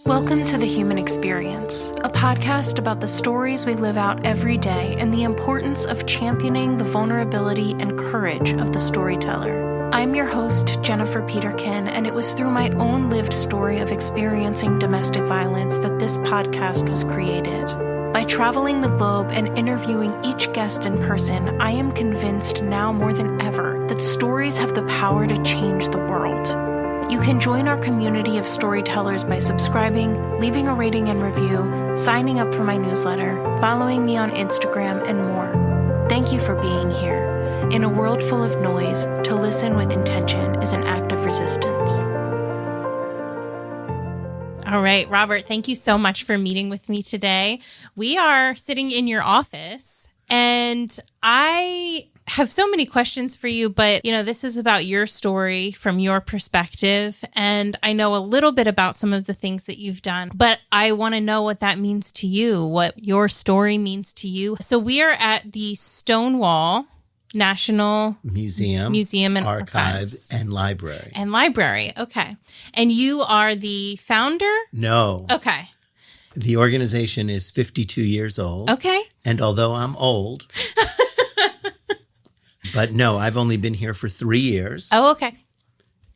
Welcome to The Human Experience, a podcast about the stories we live out every day and the importance of championing the vulnerability and courage of the storyteller. I'm your host, Jennifer Peterkin, and it was through my own lived story of experiencing domestic violence that this podcast was created. By traveling the globe and interviewing each guest in person, I am convinced now more than ever that stories have the power to change the world. You can join our community of storytellers by subscribing, leaving a rating and review, signing up for my newsletter, following me on Instagram, and more. Thank you for being here. In a world full of noise, to listen with intention is an act of resistance. All right, Robert, thank you so much for meeting with me today. We are sitting in your office, and I have so many questions for you, but this is about your story from your perspective. And I know a little bit about some of the things that you've done, but I want to know what that means to you, what your story means to you. So we are at the Stonewall National Museum and Archives and Library. Okay. And you are the founder? No. Okay. The organization is 52 years old. Okay. And although I'm old, but no, I've only been here for 3 years. Oh, okay.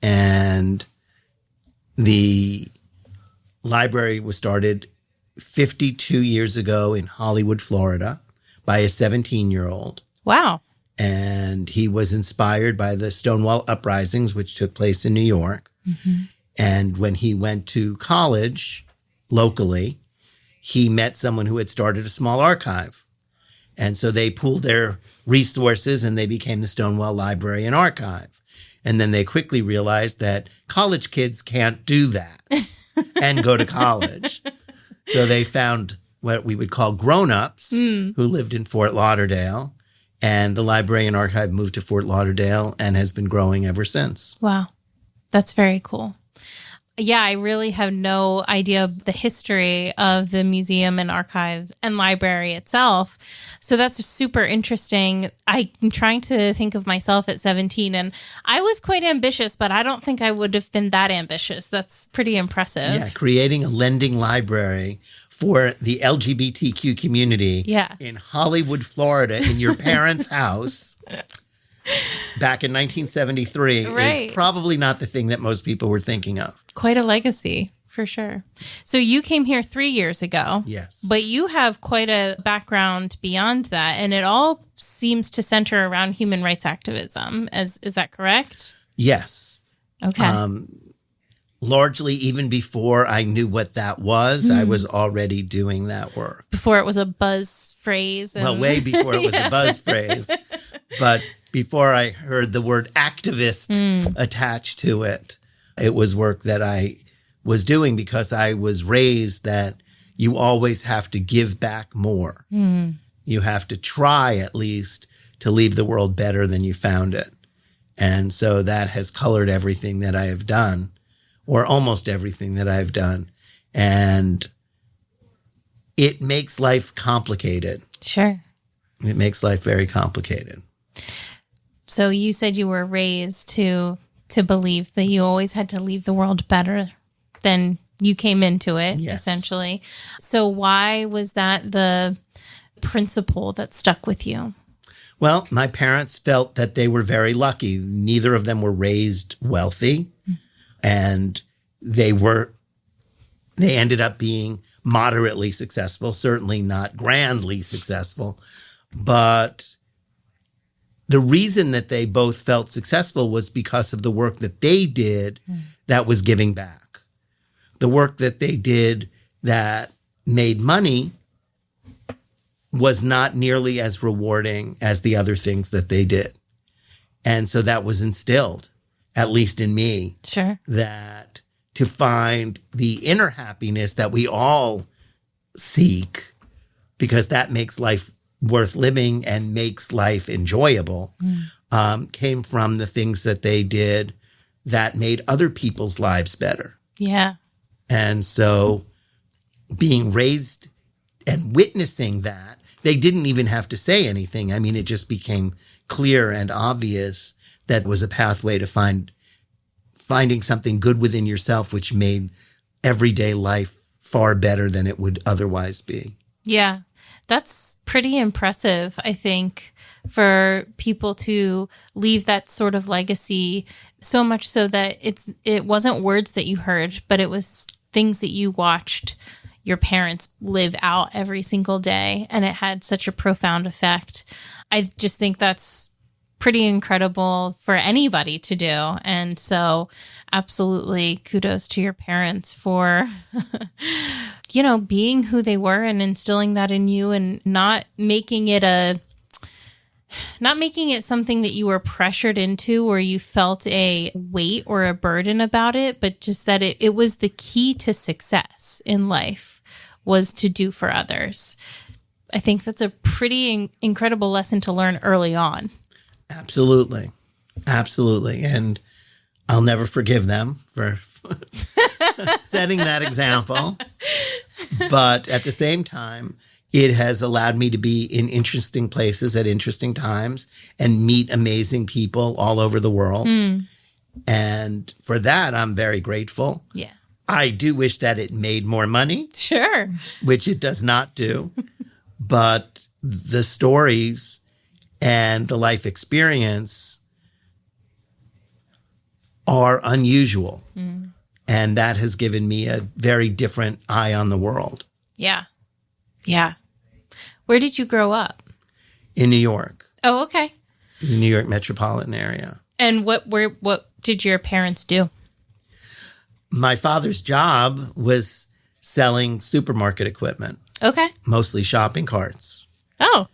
And the library was started 52 years ago in Hollywood, Florida, by a 17-year-old. Wow. And he was inspired by the Stonewall uprisings, which took place in New York. Mm-hmm. And when he went to college locally, he met someone who had started a small archive. And so they pooled their resources and they became the Stonewall Library and Archive. And then they quickly realized that college kids can't do that and go to college. So they found what we would call grown-ups who lived in Fort Lauderdale. And the Library and Archive moved to Fort Lauderdale and has been growing ever since. Wow. That's very cool. Yeah, I really have no idea of the history of the museum and archives and library itself. So that's super interesting. I'm trying to think of myself at 17, and I was quite ambitious, but I don't think I would have been that ambitious. That's pretty impressive. Yeah, creating a lending library for the LGBTQ community in Hollywood, Florida, in your parents' house back in 1973 is probably not the thing that most people were thinking of. Quite a legacy, for sure. So you came here 3 years ago. Yes. But you have quite a background beyond that, and it all seems to center around human rights activism. Is that correct? Yes. Okay. Largely, even before I knew what that was, I was already doing that work. Before it was a buzz phrase. Well, way before it was a buzz phrase. But before I heard the word activist attached to it, it was work that I was doing because I was raised that you always have to give back more. You have to try at least to leave the world better than you found it. And so that has colored everything that I have done, or almost everything that I've done. And it makes life complicated. Sure. It makes life very complicated. So you said you were raised to believe that you always had to leave the world better than you came into it, essentially. So why was that the principle that stuck with you? Well, my parents felt that they were very lucky. Neither of them were raised wealthy, and they ended up being moderately successful, certainly not grandly successful. But the reason that they both felt successful was because of the work that they did that was giving back. The work that they did that made money was not nearly as rewarding as the other things that they did. And so that was instilled, at least in me, that to find the inner happiness that we all seek, because that makes life worth living and makes life enjoyable, came from the things that they did that made other people's lives better. Yeah. And so being raised and witnessing that, they didn't even have to say anything. I mean, it just became clear and obvious that was a pathway to finding something good within yourself, which made everyday life far better than it would otherwise be. Yeah, that's pretty impressive, I think, for people to leave that sort of legacy, so much so that it wasn't words that you heard, but it was things that you watched your parents live out every single day, and it had such a profound effect. I just think that's pretty incredible for anybody to do. And so absolutely kudos to your parents for, being who they were and instilling that in you, and not making it something that you were pressured into or you felt a weight or a burden about it, but just that it was the key to success in life was to do for others. I think that's a pretty incredible lesson to learn early on. Absolutely. Absolutely. And I'll never forgive them for setting that example. But at the same time, it has allowed me to be in interesting places at interesting times and meet amazing people all over the world. And for that, I'm very grateful. Yeah. I do wish that it made more money. Sure. Which it does not do. But the stories and the life experience are unusual. And that has given me a very different eye on the world. Yeah. Yeah. Where did you grow up? In New York. Oh, okay. The New York metropolitan area. And what did your parents do? My father's job was selling supermarket equipment. Okay. Mostly shopping carts. Oh,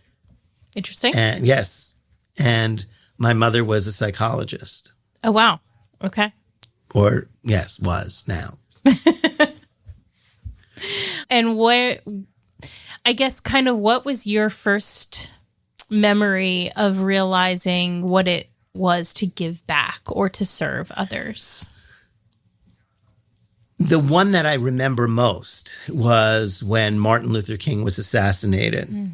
interesting. And yes. And my mother was a psychologist. Oh, wow. Okay. Or, yes, was now. And what was your first memory of realizing what it was to give back or to serve others? The one that I remember most was when Martin Luther King was assassinated.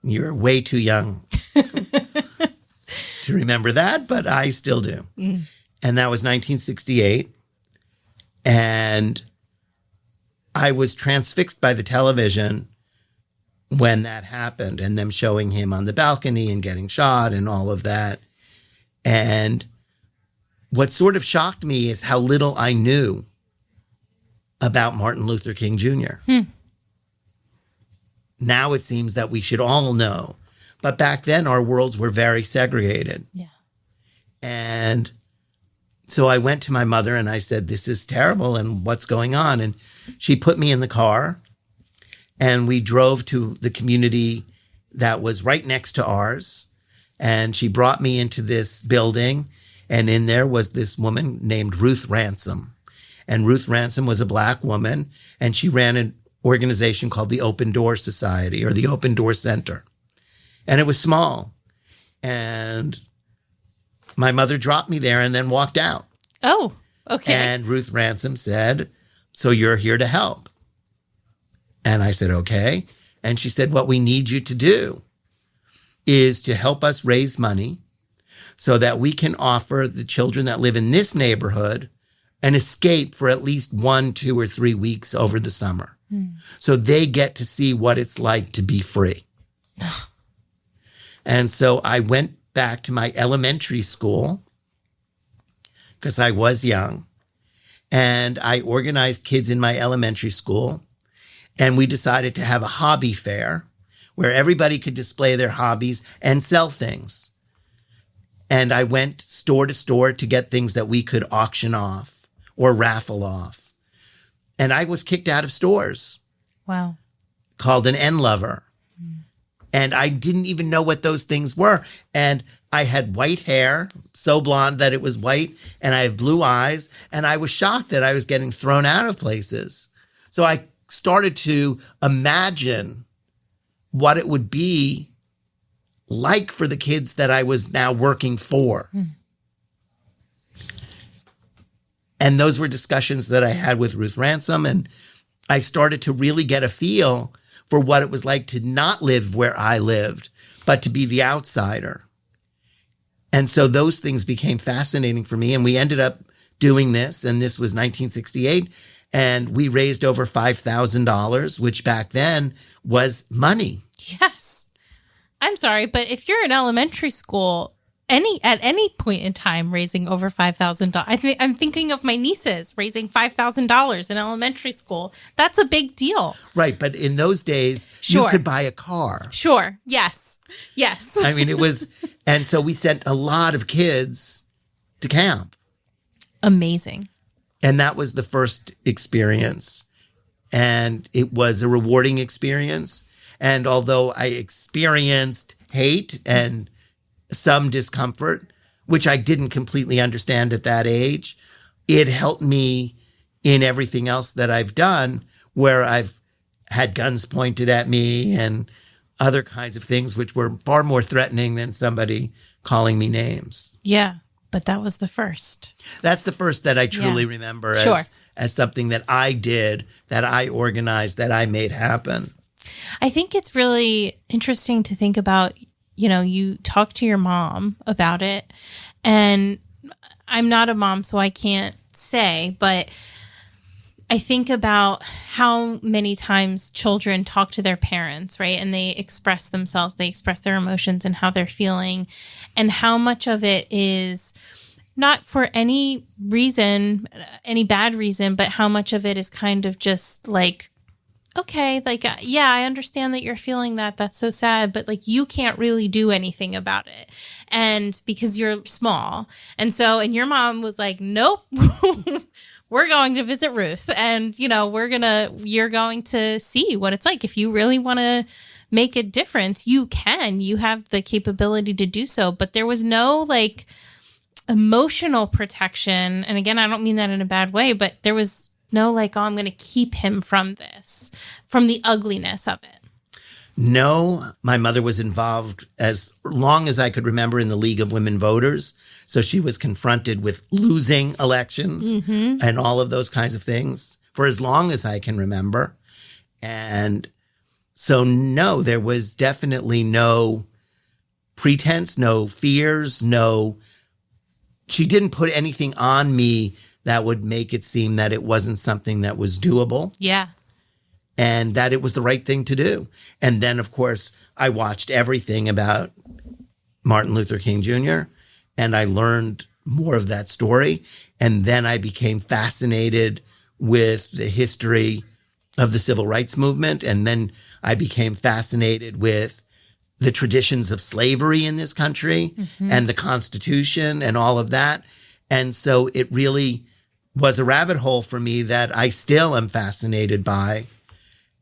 You're way too young to remember that, but I still do. And that was 1968. And I was transfixed by the television when that happened, and them showing him on the balcony and getting shot and all of that. And what sort of shocked me is how little I knew about Martin Luther King Jr. Now it seems that we should all know. But back then, our worlds were very segregated. Yeah. And so I went to my mother and I said, this is terrible, and what's going on? And she put me in the car, and we drove to the community that was right next to ours. And she brought me into this building, and in there was this woman named Ruth Ransom. And Ruth Ransom was a Black woman, and she ran an organization called the Open Door Society, or the Open Door Center. And it was small. And my mother dropped me there and then walked out. Oh, okay. And Ruth Ransom said, so you're here to help. And I said, okay. And she said, what we need you to do is to help us raise money so that we can offer the children that live in this neighborhood an escape for at least 1, 2, or 3 weeks over the summer. So they get to see what it's like to be free. And so I went back to my elementary school because I was young, and I organized kids in my elementary school, and we decided to have a hobby fair where everybody could display their hobbies and sell things. And I went store to store to get things that we could auction off or raffle off. And I was kicked out of stores. Wow. Called an N lover. And I didn't even know what those things were. And I had white hair, so blonde that it was white, and I have blue eyes. And I was shocked that I was getting thrown out of places. So I started to imagine what it would be like for the kids that I was now working for. And those were discussions that I had with Ruth Ransom. And I started to really get a feel for what it was like to not live where I lived, but to be the outsider. And so those things became fascinating for me. And we ended up doing this. And this was 1968. And we raised over $5,000, which back then was money. Yes. I'm sorry, but if you're in elementary school, at any point in time raising over $5,000, I'm thinking of my nieces raising $5,000 in elementary school. That's a big deal. Right. But in those days, Sure. you could buy a car. Sure. Yes. Yes. I mean, it was, and so we sent a lot of kids to camp. Amazing. And that was the first experience. And it was a rewarding experience. And although I experienced hate and some discomfort, which I didn't completely understand at that age, it helped me in everything else that I've done, where I've had guns pointed at me and other kinds of things, which were far more threatening than somebody calling me names. Yeah. But that was the first. That's the first that I truly remember as something that I did, that I organized, that I made happen. I think it's really interesting to think about, you talk to your mom about it, and I'm not a mom, so I can't say, but I think about how many times children talk to their parents, right? And they express themselves, they express their emotions and how they're feeling, and how much of it is not for any reason, any bad reason, but how much of it is kind of just like, okay, like, yeah, I understand that you're feeling that. That's so sad, but like, you can't really do anything about it. And because you're small. And your mom was like, nope, we're going to visit Ruth, and, you're going to see what it's like. If you really want to make a difference, you have the capability to do so. But there was no like emotional protection. And again, I don't mean that in a bad way, but there was no like, oh, I'm going to keep him from this, from the ugliness of it. No, my mother was involved as long as I could remember in the League of Women Voters. So she was confronted with losing elections and all of those kinds of things for as long as I can remember. And so, no, there was definitely no pretense, no fears, she didn't put anything on me that would make it seem that it wasn't something that was doable. Yeah. And that it was the right thing to do. And then, of course, I watched everything about Martin Luther King Jr., and I learned more of that story. And then I became fascinated with the history of the civil rights movement. And then I became fascinated with the traditions of slavery in this country and the Constitution and all of that. And so it really was a rabbit hole for me that I still am fascinated by.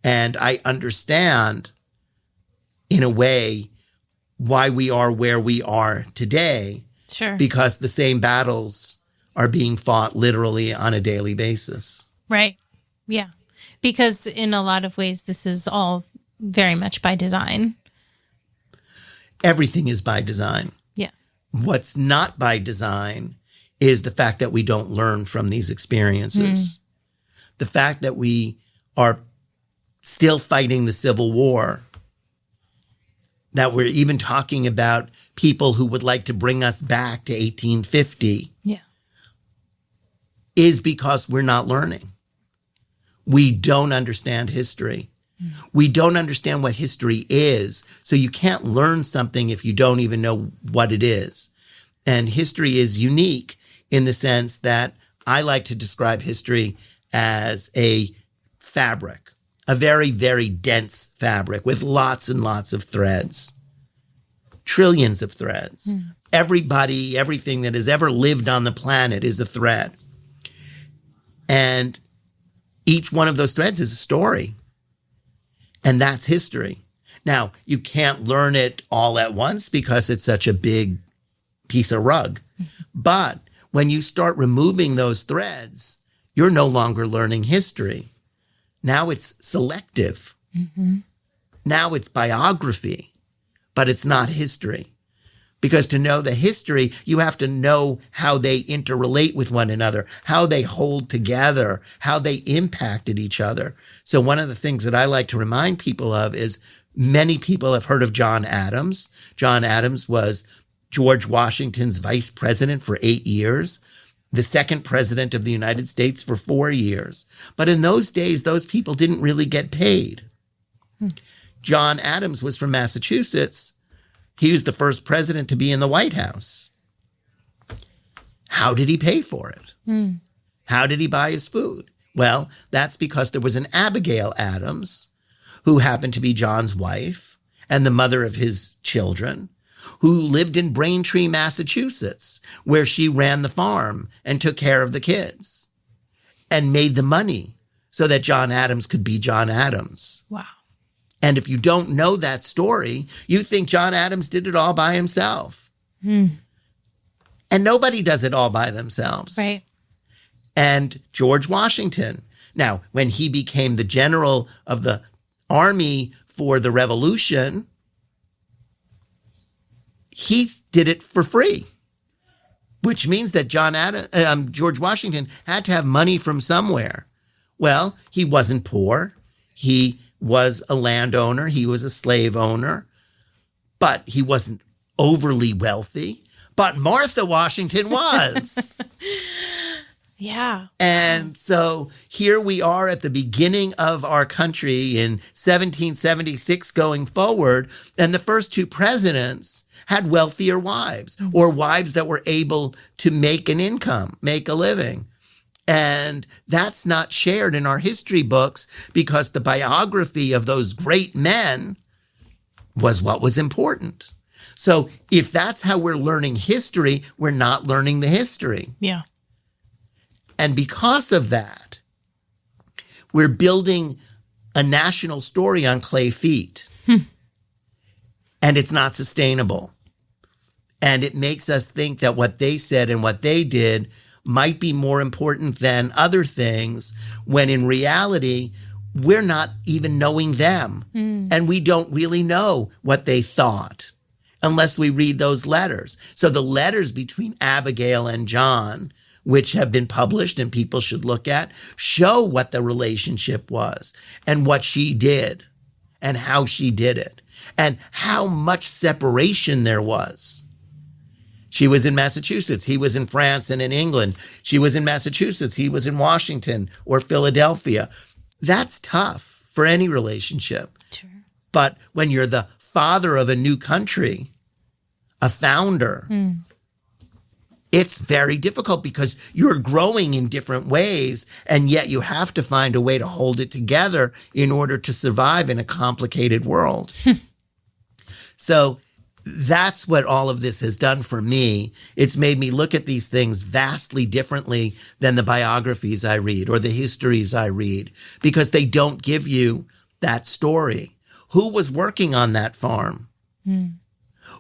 And I understand, in a way, why we are where we are today. Sure. Because the same battles are being fought literally on a daily basis. Right. Yeah. Because in a lot of ways, this is all very much by design. Everything is by design. Yeah. What's not by design is the fact that we don't learn from these experiences. The fact that we are still fighting the Civil War, that we're even talking about people who would like to bring us back to 1850, is because we're not learning. We don't understand history. We don't understand what history is. So you can't learn something if you don't even know what it is. And history is unique in the sense that I like to describe history as a fabric, a very, very dense fabric with lots and lots of threads, trillions of threads. Everybody, everything that has ever lived on the planet is a thread. And each one of those threads is a story. And that's history. Now, you can't learn it all at once because it's such a big piece of rug. But when you start removing those threads, you're no longer learning history. Now it's selective. Now it's biography, but it's not history. Because to know the history, you have to know how they interrelate with one another, how they hold together, how they impacted each other. So one of the things that I like to remind people of is many people have heard of John Adams. John Adams was George Washington's vice president for 8 years. the second president of the United States for 4 years. But in those days, those people didn't really get paid. John Adams was from Massachusetts. He was the first president to be in the White House. How did he pay for it? How did he buy his food? Well, that's because there was an Abigail Adams, who happened to be John's wife and the mother of his children, who lived in Braintree, Massachusetts, where she ran the farm and took care of the kids and made the money so that John Adams could be John Adams. Wow. And if you don't know that story, you think John Adams did it all by himself. And nobody does it all by themselves. Right. And George Washington. Now, when he became the general of the army for the Revolution, he did it for free, which means that George Washington had to have money from somewhere. Well, he wasn't poor. He was a landowner. He was a slave owner, but he wasn't overly wealthy. But Martha Washington was. Yeah. And so here we are at the beginning of our country in 1776 going forward, and the first two presidents had wealthier wives or wives that were able to make an income, make a living. And that's not shared in our history books because the biography of those great men was what was important. So if that's how we're learning history, we're not learning the history. Yeah. And because of that, we're building a national story on clay feet. And it's not sustainable. And it makes us think that what they said and what they did might be more important than other things, when in reality, we're not even knowing them. And we don't really know what they thought unless we read those letters. So the letters between Abigail and John, which have been published and people should look at, show what the relationship was and what she did and how she did it and how much separation there was. She was in Massachusetts. He was in France and in England. She was in Massachusetts. He was in Washington or Philadelphia. That's tough for any relationship. Sure. But when you're the father of a new country, a founder, it's very difficult because you're growing in different ways, and yet you have to find a way to hold it together in order to survive in a complicated world. So that's what all of this has done for me. It's made me look at these things vastly differently than the biographies I read or the histories I read, because they don't give you that story. Who was working on that farm?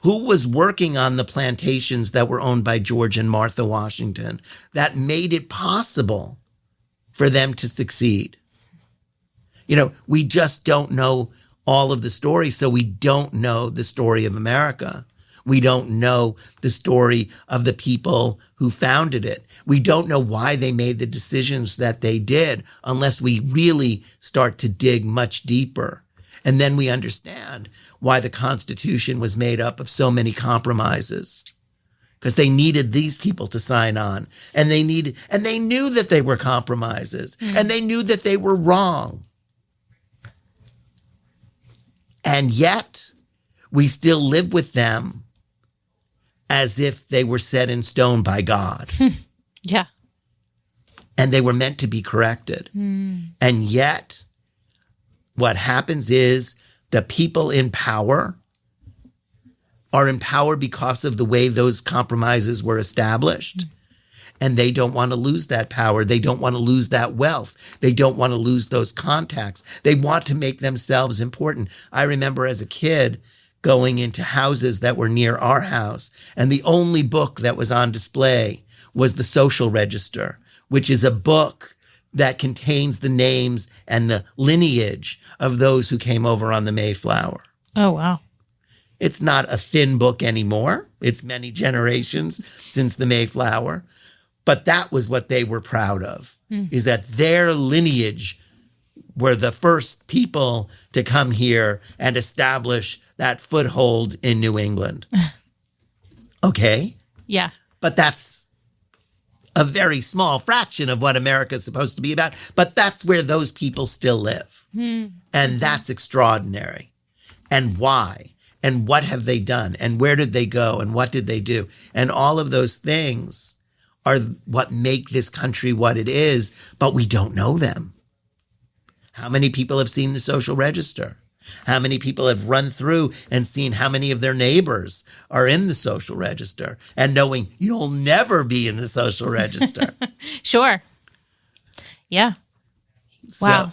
Who was working on the plantations that were owned by George and Martha Washington that made it possible for them to succeed? You know, we just don't know all of the story, so we don't know the story of America. We don't know the story of the people who founded it. We don't know why they made the decisions that they did unless we really start to dig much deeper. And then we understand why the Constitution was made up of so many compromises, because they needed these people to sign on, and they knew that they were compromises, and they knew that they were wrong. And yet we still live with them as if they were set in stone by God. Yeah. And they were meant to be corrected. And yet what happens is the people in power are in power because of the way those compromises were established. And they don't want to lose that power. They don't want to lose that wealth. They don't want to lose those contacts. They want to make themselves important. I remember as a kid going into houses that were near our house, and the only book that was on display was the Social Register, which is a book that contains the names and the lineage of those who came over on the Mayflower. Oh, wow. It's not a thin book anymore. It's many generations since the Mayflower. But that was what they were proud of, is that their lineage were the first people to come here and establish that foothold in New England. Okay? Yeah. But that's a very small fraction of what America is supposed to be about, but that's where those people still live. And that's extraordinary. And why? And what have they done? And where did they go? And what did they do? And all of those things are what make this country what it is, but we don't know them. How many people have seen the social register? How many people have run through and seen how many of their neighbors are in the social register and knowing you'll never be in the social register? Sure. Yeah. Wow.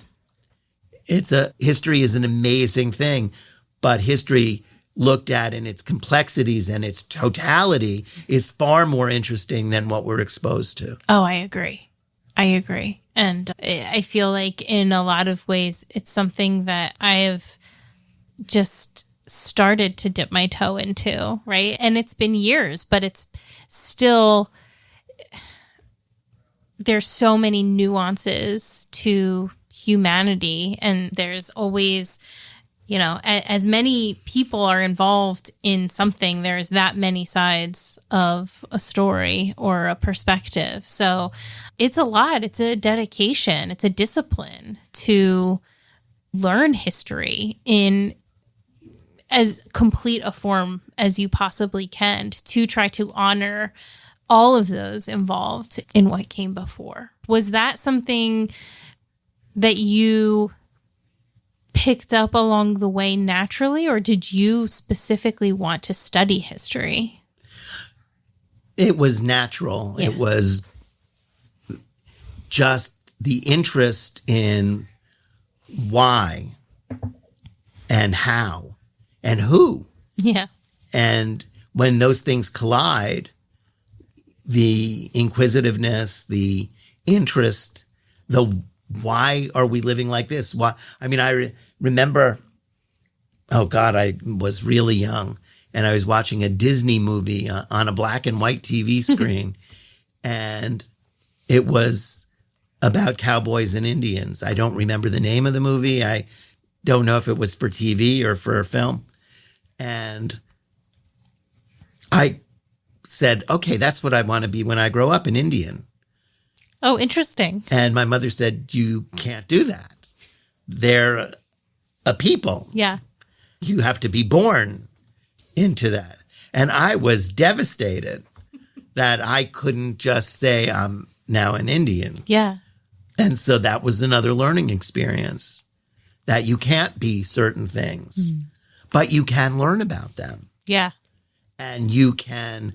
So history is an amazing thing, but history looked at in its complexities and its totality is far more interesting than what we're exposed to. Oh, I agree. And I feel like in a lot of ways, it's something that I have just started to dip my toe into, right? And it's been years, but it's still, there's so many nuances to humanity. And there's always, you know, as many people are involved in something, there's that many sides of a story or a perspective. So it's a lot. It's a dedication. It's a discipline to learn history in as complete a form as you possibly can, to try to honor all of those involved in what came before. Was that something that you picked up along the way naturally, or did you specifically want to study history? It was natural. Yeah. It was just the interest in why and how and who. Yeah. And when those things collide, the inquisitiveness, the interest, the why are we living like this? Why? I mean, I remember, oh God, I was really young and I was watching a Disney movie on a black and white TV screen. And it was about cowboys and Indians. I don't remember the name of the movie. I don't know if it was for TV or for a film. And I said, okay, that's what I want to be when I grow up, an Indian. Oh, interesting. And my mother said, you can't do that. They're a people. Yeah. You have to be born into that. And I was devastated that I couldn't just say I'm now an Indian. Yeah. And so that was another learning experience, that you can't be certain things, but you can learn about them. Yeah. And you can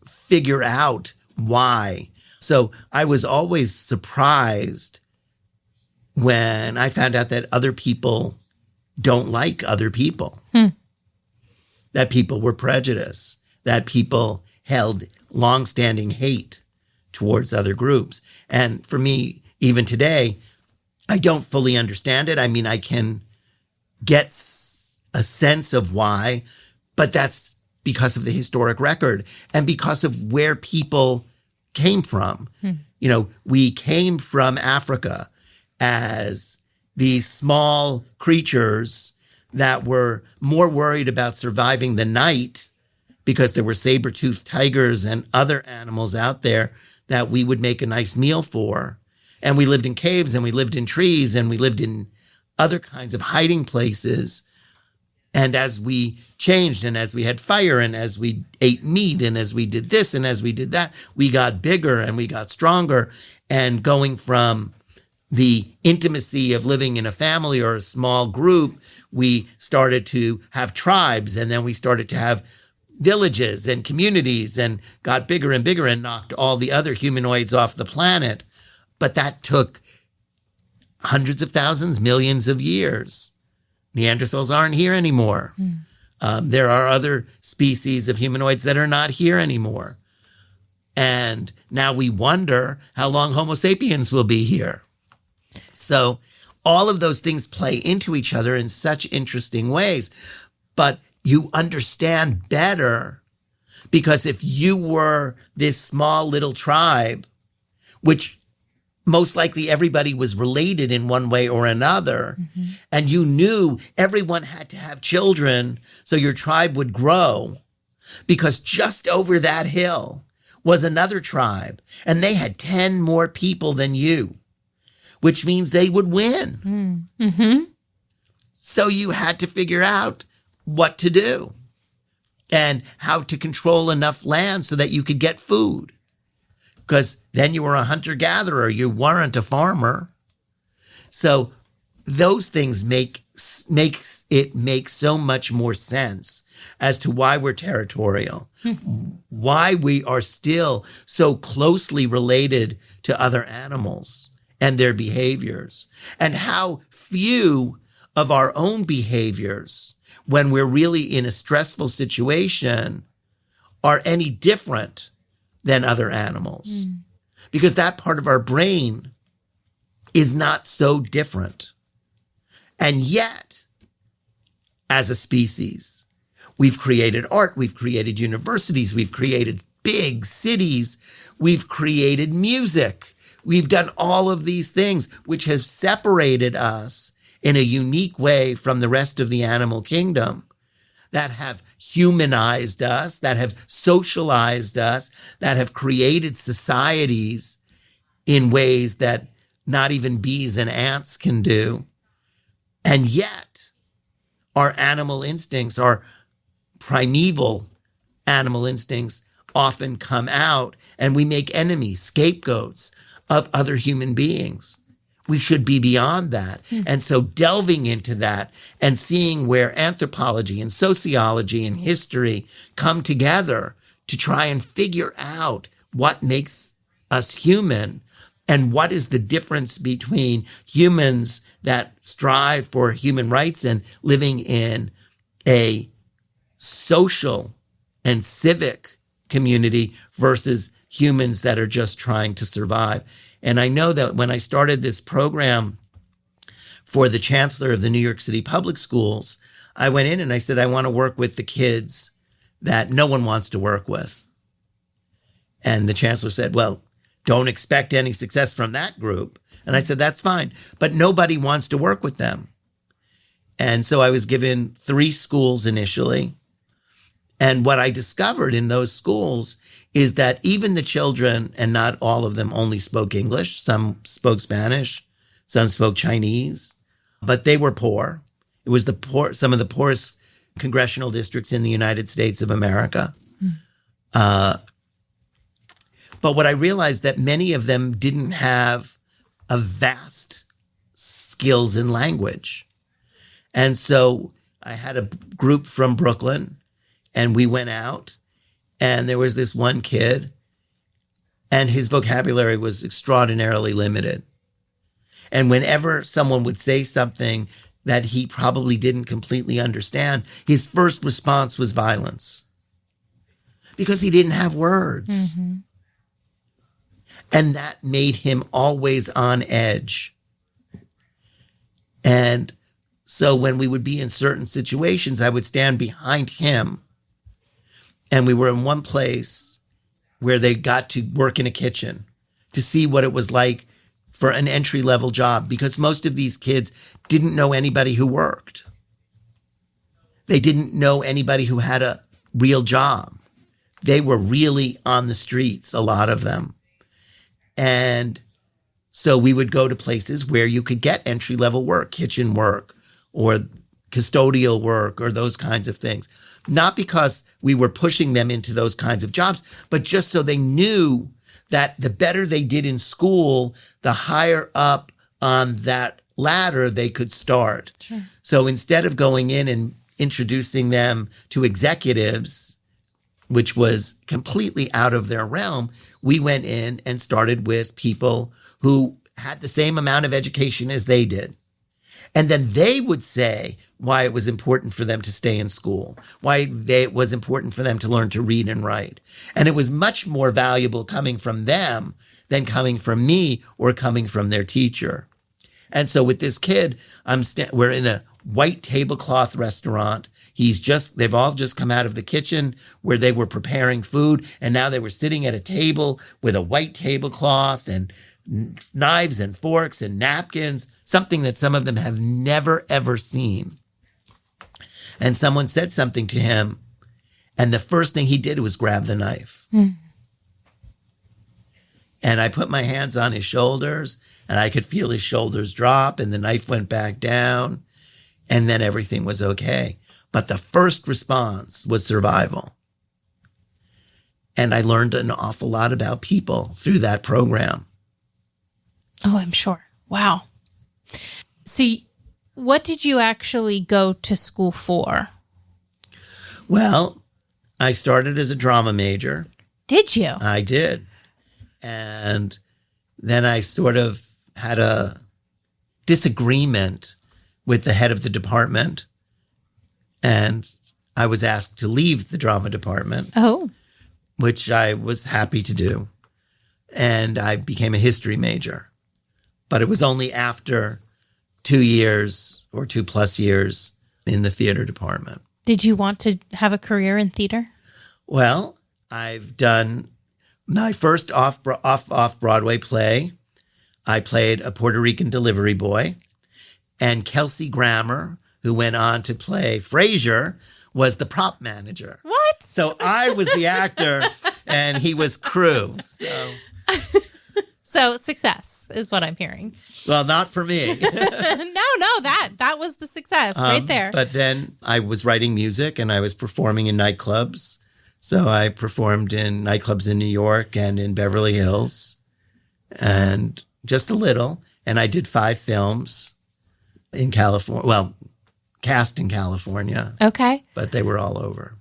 figure out why. So I was always surprised when I found out that other people don't like other people, that people were prejudiced, that people held longstanding hate towards other groups. And for me, even today, I don't fully understand it. I mean, I can get a sense of why, but that's because of the historic record and because of where people came from. You know, we came from Africa as these small creatures that were more worried about surviving the night because there were saber-toothed tigers and other animals out there that we would make a nice meal for. And we lived in caves and we lived in trees and we lived in other kinds of hiding places. And as we changed and as we had fire and as we ate meat and as we did this and as we did that, we got bigger and we got stronger. And going from the intimacy of living in a family or a small group, we started to have tribes, and then we started to have villages and communities and got bigger and bigger and knocked all the other humanoids off the planet. But that took hundreds of thousands, millions of years. Neanderthals aren't here anymore. There are other species of humanoids that are not here anymore. And now we wonder how long Homo sapiens will be here. So all of those things play into each other in such interesting ways. But you understand better because if you were this small little tribe, which most likely everybody was related in one way or another, and you knew everyone had to have children so your tribe would grow, because just over that hill was another tribe, and they had 10 more people than you, which means they would win. Mm-hmm. So you had to figure out what to do and how to control enough land so that you could get food. Because then you were a hunter-gatherer, you weren't a farmer. So those things make so much more sense as to why we're territorial, why we are still so closely related to other animals and their behaviors, and how few of our own behaviors, when we're really in a stressful situation, are any different than other animals. Because that part of our brain is not so different. And yet, as a species, we've created art, we've created universities, we've created big cities, we've created music. We've done all of these things which have separated us in a unique way from the rest of the animal kingdom, that have humanized us, that have socialized us, that have created societies in ways that not even bees and ants can do. And yet, our animal instincts, our primeval animal instincts, often come out, and we make enemies, scapegoats of other human beings. We should be beyond that. And so delving into that and seeing where anthropology and sociology and history come together to try and figure out what makes us human and what is the difference between humans that strive for human rights and living in a social and civic community versus humans that are just trying to survive. And I know that when I started this program for the chancellor of the New York City Public Schools, I went in and I said, I want to work with the kids that no one wants to work with. And the chancellor said, well, don't expect any success from that group. And I said, that's fine, but nobody wants to work with them. And so I was given 3 schools initially. And what I discovered in those schools is that even the children, and not all of them only spoke English, some spoke Spanish, some spoke Chinese, but they were poor. It was some of the poorest congressional districts in the United States of America. But what I realized that many of them didn't have a vast skills in language. And so I had a group from Brooklyn, and we went out, and there was this one kid, and his vocabulary was extraordinarily limited. And whenever someone would say something that he probably didn't completely understand, his first response was violence, because he didn't have words. Mm-hmm. And that made him always on edge. And so when we would be in certain situations, I would stand behind him. And we were in one place where they got to work in a kitchen to see what it was like for an entry-level job, because most of these kids didn't know anybody who worked. They didn't know anybody who had a real job. They were really on the streets, a lot of them. And so we would go to places where you could get entry-level work, kitchen work, or custodial work, or those kinds of things. Not because we were pushing them into those kinds of jobs, but just so they knew that the better they did in school, the higher up on that ladder they could start. Sure. So instead of going in and introducing them to executives, which was completely out of their realm, we went in and started with people who had the same amount of education as they did. And then they would say why it was important for them to stay in school, why it was important for them to learn to read and write. And it was much more valuable coming from them than coming from me or coming from their teacher. And so with this kid, we're in a white tablecloth restaurant. They've all just come out of the kitchen where they were preparing food, and now they were sitting at a table with a white tablecloth and knives and forks and napkins, something that some of them have never, ever seen. And someone said something to him, and the first thing he did was grab the knife. And I put my hands on his shoulders, and I could feel his shoulders drop, and the knife went back down, and then everything was okay. But the first response was survival. And I learned an awful lot about people through that program. Oh, I'm sure. Wow. So what did you actually go to school for? Well, I started as a drama major. Did you? I did. And then I sort of had a disagreement with the head of the department. And I was asked to leave the drama department. Oh. Which I was happy to do. And I became a history major. But it was only after 2 years or 2+ years in the theater department. Did you want to have a career in theater? Well, I've done my first off-Broadway play. I played a Puerto Rican delivery boy. And Kelsey Grammer, who went on to play Frasier, was the prop manager. What? So I was the actor and he was crew. So success is what I'm hearing. Well, not for me. No, that was the success right there. But then I was writing music and I was performing in nightclubs. So I performed in nightclubs in New York and in Beverly Hills and just a little. And I did 5 films in California. Well, cast in California. Okay. But they were all over.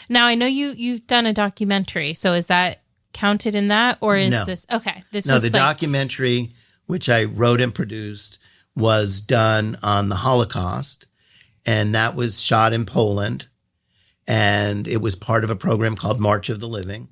Now, I know you've done a documentary. So is that counted in that? Or is this? Okay. The documentary, which I wrote and produced, was done on the Holocaust. And that was shot in Poland. And it was part of a program called March of the Living.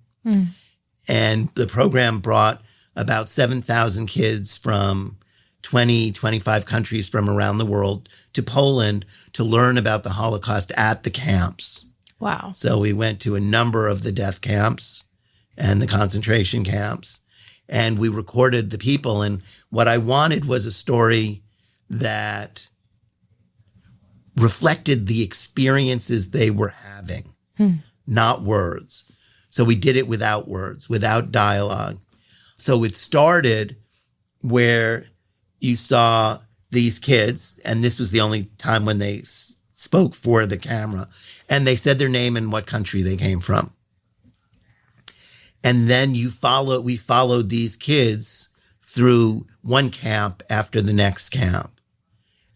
And the program brought about 7,000 kids from 25 countries from around the world to Poland to learn about the Holocaust at the camps. Wow. So we went to a number of the death camps and the concentration camps, and we recorded the people. And what I wanted was a story that reflected the experiences they were having, not words. So we did it without words, without dialogue. So it started where you saw these kids, and this was the only time when they spoke for the camera, and they said their name and what country they came from. And then we followed these kids through one camp after the next camp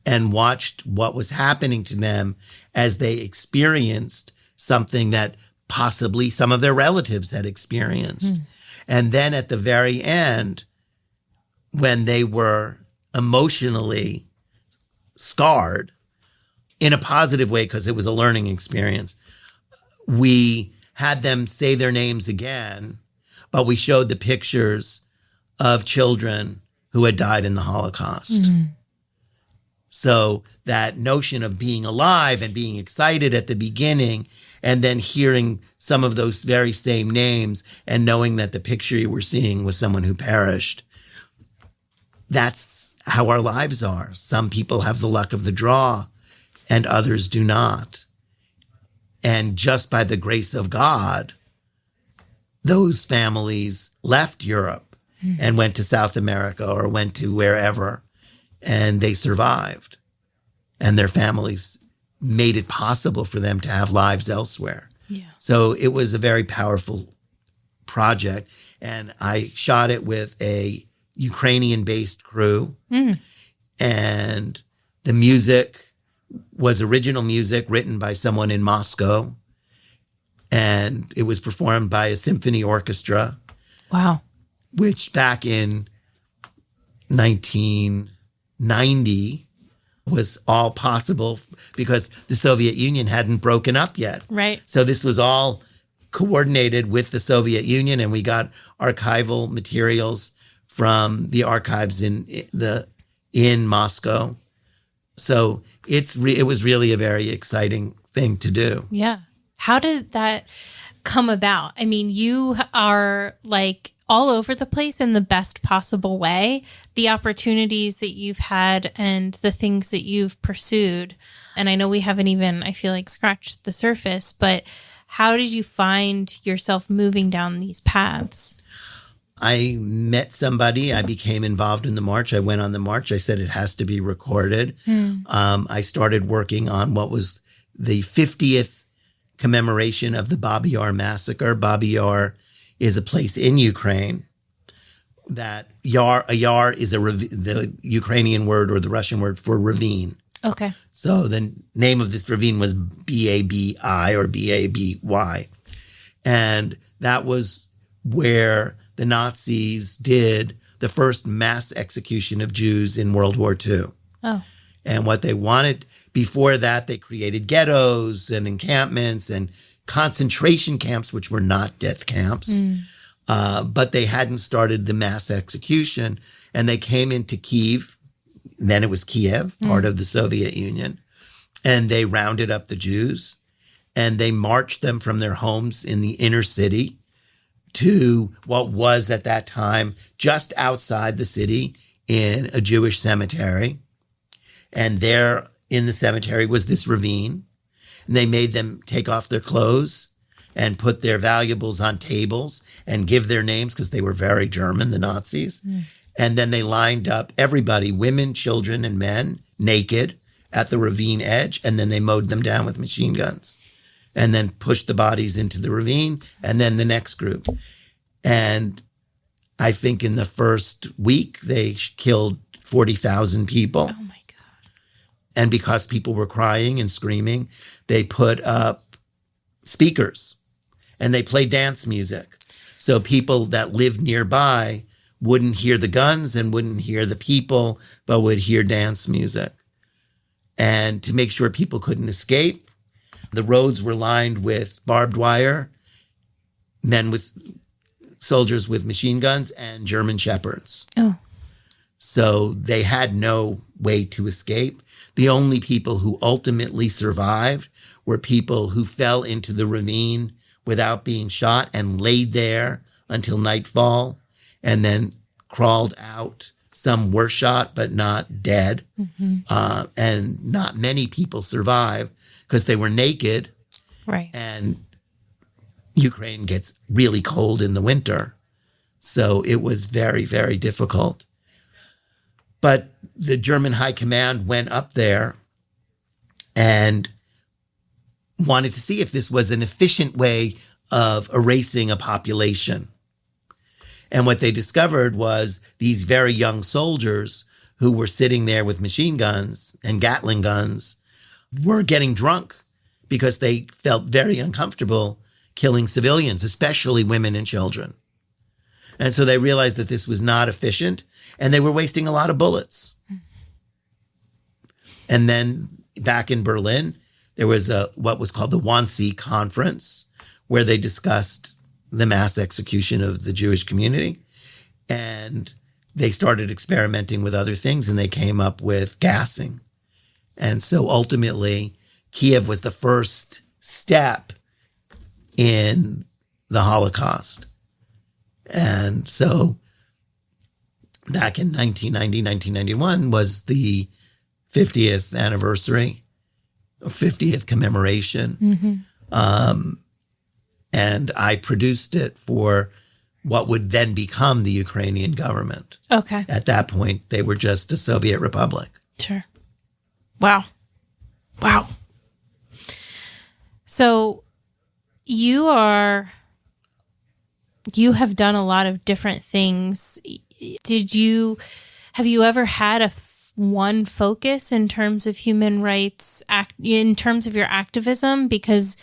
and watched what was happening to them as they experienced something that possibly some of their relatives had experienced. And then at the very end, when they were emotionally scarred in a positive way, because it was a learning experience, we had them say their names again, but we showed the pictures of children who had died in the Holocaust. So that notion of being alive and being excited at the beginning and then hearing some of those very same names and knowing that the picture you were seeing was someone who perished, that's how our lives are. Some people have the luck of the draw and others do not. And just by the grace of God, those families left Europe and went to South America or went to wherever, and they survived. And their families made it possible for them to have lives elsewhere. Yeah. So it was a very powerful project. And I shot it with a Ukrainian-based crew. And the music was original music written by someone in Moscow. And it was performed by a symphony orchestra. Wow. Which back in 1990 was all possible because the Soviet Union hadn't broken up yet. Right. So this was all coordinated with the Soviet Union, and we got archival materials from the archives in Moscow. So it was really a very exciting thing to do. Yeah. How did that come about? I mean, you are like all over the place in the best possible way. The opportunities that you've had and the things that you've pursued. And I know we haven't even, I feel like, scratched the surface, but how did you find yourself moving down these paths? I met somebody. I became involved in the march. I went on the march. I said it has to be recorded. I started working on what was the 50th commemoration of the Babi Yar massacre. Babi Yar is a place in Ukraine that a yar is the Ukrainian word or the Russian word for ravine. Okay. So the name of this ravine was Babi or Baby. And that was where the Nazis did the first mass execution of Jews in World War II. Oh. And what they wanted, before that, they created ghettos and encampments and concentration camps, which were not death camps. But they hadn't started the mass execution. And they came into Kyiv. Then it was Kiev, part of the Soviet Union. And they rounded up the Jews. And they marched them from their homes in the inner city to what was at that time just outside the city in a Jewish cemetery. And there in the cemetery was this ravine. And they made them take off their clothes and put their valuables on tables and give their names because they were very German, the Nazis. And then they lined up everybody, women, children, and men, naked at the ravine edge. And then they mowed them down with machine guns and then pushed the bodies into the ravine. And then the next group. And I think in the first week, they killed 40,000 people. Oh, my God. And because people were crying and screaming, they put up speakers and they played dance music. So people that lived nearby wouldn't hear the guns and wouldn't hear the people, but would hear dance music. And to make sure people couldn't escape, the roads were lined with barbed wire, soldiers with machine guns, and German shepherds. Oh. So they had no way to escape. The only people who ultimately survived were people who fell into the ravine without being shot and laid there until nightfall and then crawled out. Some were shot, but not dead. And not many people survived because they were naked. Right. And Ukraine gets really cold in the winter. So it was very, very difficult. But the German High Command went up there and wanted to see if this was an efficient way of erasing a population. And what they discovered was these very young soldiers who were sitting there with machine guns and Gatling guns were getting drunk because they felt very uncomfortable killing civilians, especially women and children. And so they realized that this was not efficient and they were wasting a lot of bullets. And then back in Berlin, there was what was called the Wannsee Conference, where they discussed the mass execution of the Jewish community. And they started experimenting with other things and they came up with gassing. And so ultimately, Kiev was the first step in the Holocaust. And so back in 1990, 1991 was the 50th anniversary, or 50th commemoration. And I produced it for what would then become the Ukrainian government. Okay. At that point, they were just a Soviet republic. Sure. Wow. So you have done a lot of different things. Have you ever had one focus in terms of human rights, in terms of your activism? Because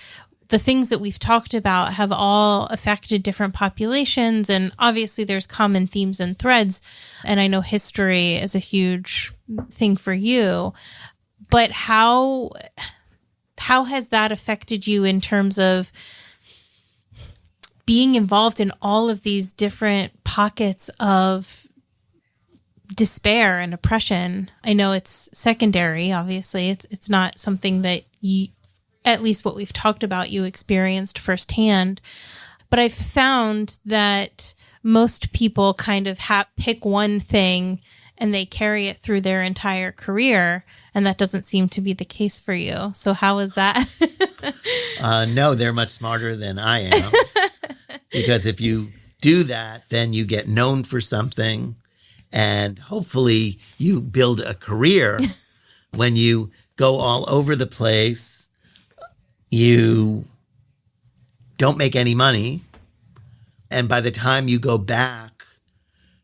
the things that we've talked about have all affected different populations, and obviously there's common themes and threads. And I know history is a huge thing for you, but how has that affected you in terms of being involved in all of these different pockets of despair and oppression? I know it's secondary, obviously. It's not something that you, at least what we've talked about, you experienced firsthand. But I've found that most people kind of pick one thing and they carry it through their entire career. And that doesn't seem to be the case for you. So how is that? No, they're much smarter than I am. Because if you do that, then you get known for something, and hopefully you build a career. When you go all over the place, you don't make any money. And by the time you go back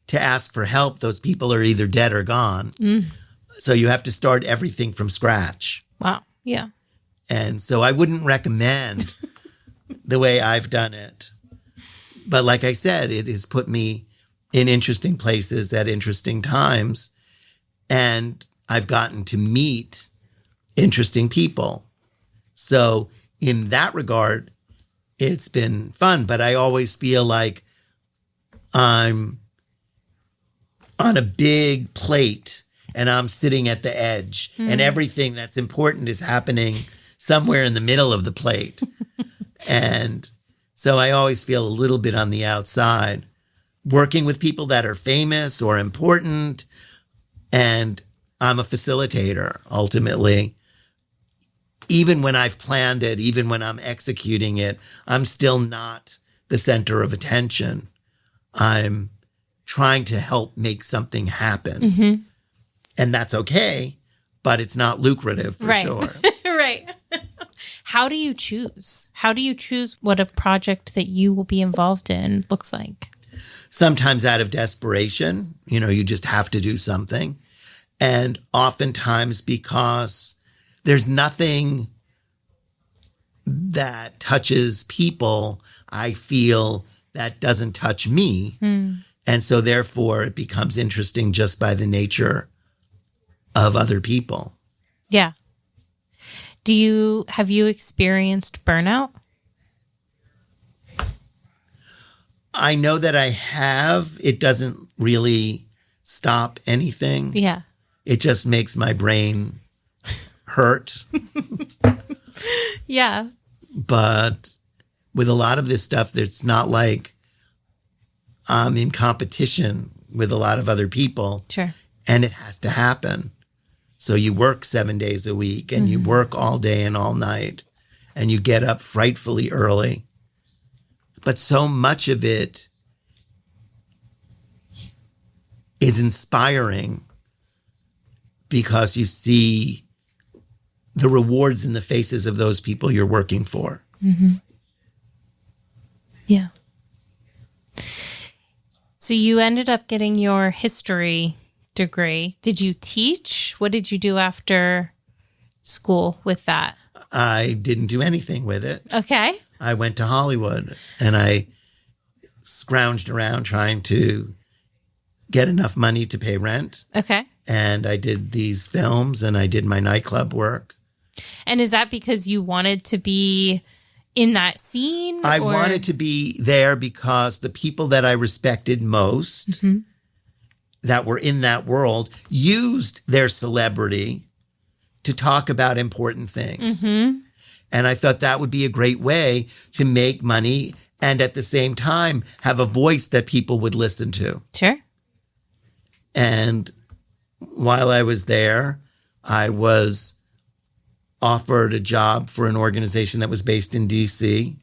to ask for help, those people are either dead or gone. So you have to start everything from scratch. Wow. Yeah. And so I wouldn't recommend the way I've done it. But like I said, it has put me in interesting places at interesting times. And I've gotten to meet interesting people. So in that regard, it's been fun. But I always feel like I'm on a big plate and I'm sitting at the edge, and everything that's important is happening somewhere in the middle of the plate. And so I always feel a little bit on the outside, working with people that are famous or important. And I'm a facilitator, ultimately. Even when I've planned it, even when I'm executing it, I'm still not the center of attention. I'm trying to help make something happen. And that's okay, but it's not lucrative for sure. Right. How do you choose? How do you choose what a project that you will be involved in looks like? Sometimes out of desperation, you just have to do something. And oftentimes because there's nothing that touches people, I feel, that doesn't touch me. And so therefore it becomes interesting just by the nature of other people. Yeah. Have you experienced burnout? I know that I have. It doesn't really stop anything. Yeah. It just makes my brain hurt. Yeah. But with a lot of this stuff, it's not like I'm in competition with a lot of other people. Sure. And it has to happen. So you work 7 days a week and you work all day and all night and you get up frightfully early. But so much of it is inspiring because you see the rewards in the faces of those people you're working for. Yeah. So you ended up getting your history degree. Did you teach? What did you do after school with that? I didn't do anything with it. Okay. I went to Hollywood and I scrounged around trying to get enough money to pay rent. Okay. And I did these films and I did my nightclub work. And is that because you wanted to be in that scene? I wanted to be there because the people that I respected most that were in that world used their celebrity to talk about important things. And I thought that would be a great way to make money and at the same time have a voice that people would listen to. Sure. And while I was there, I was offered a job for an organization that was based in DC.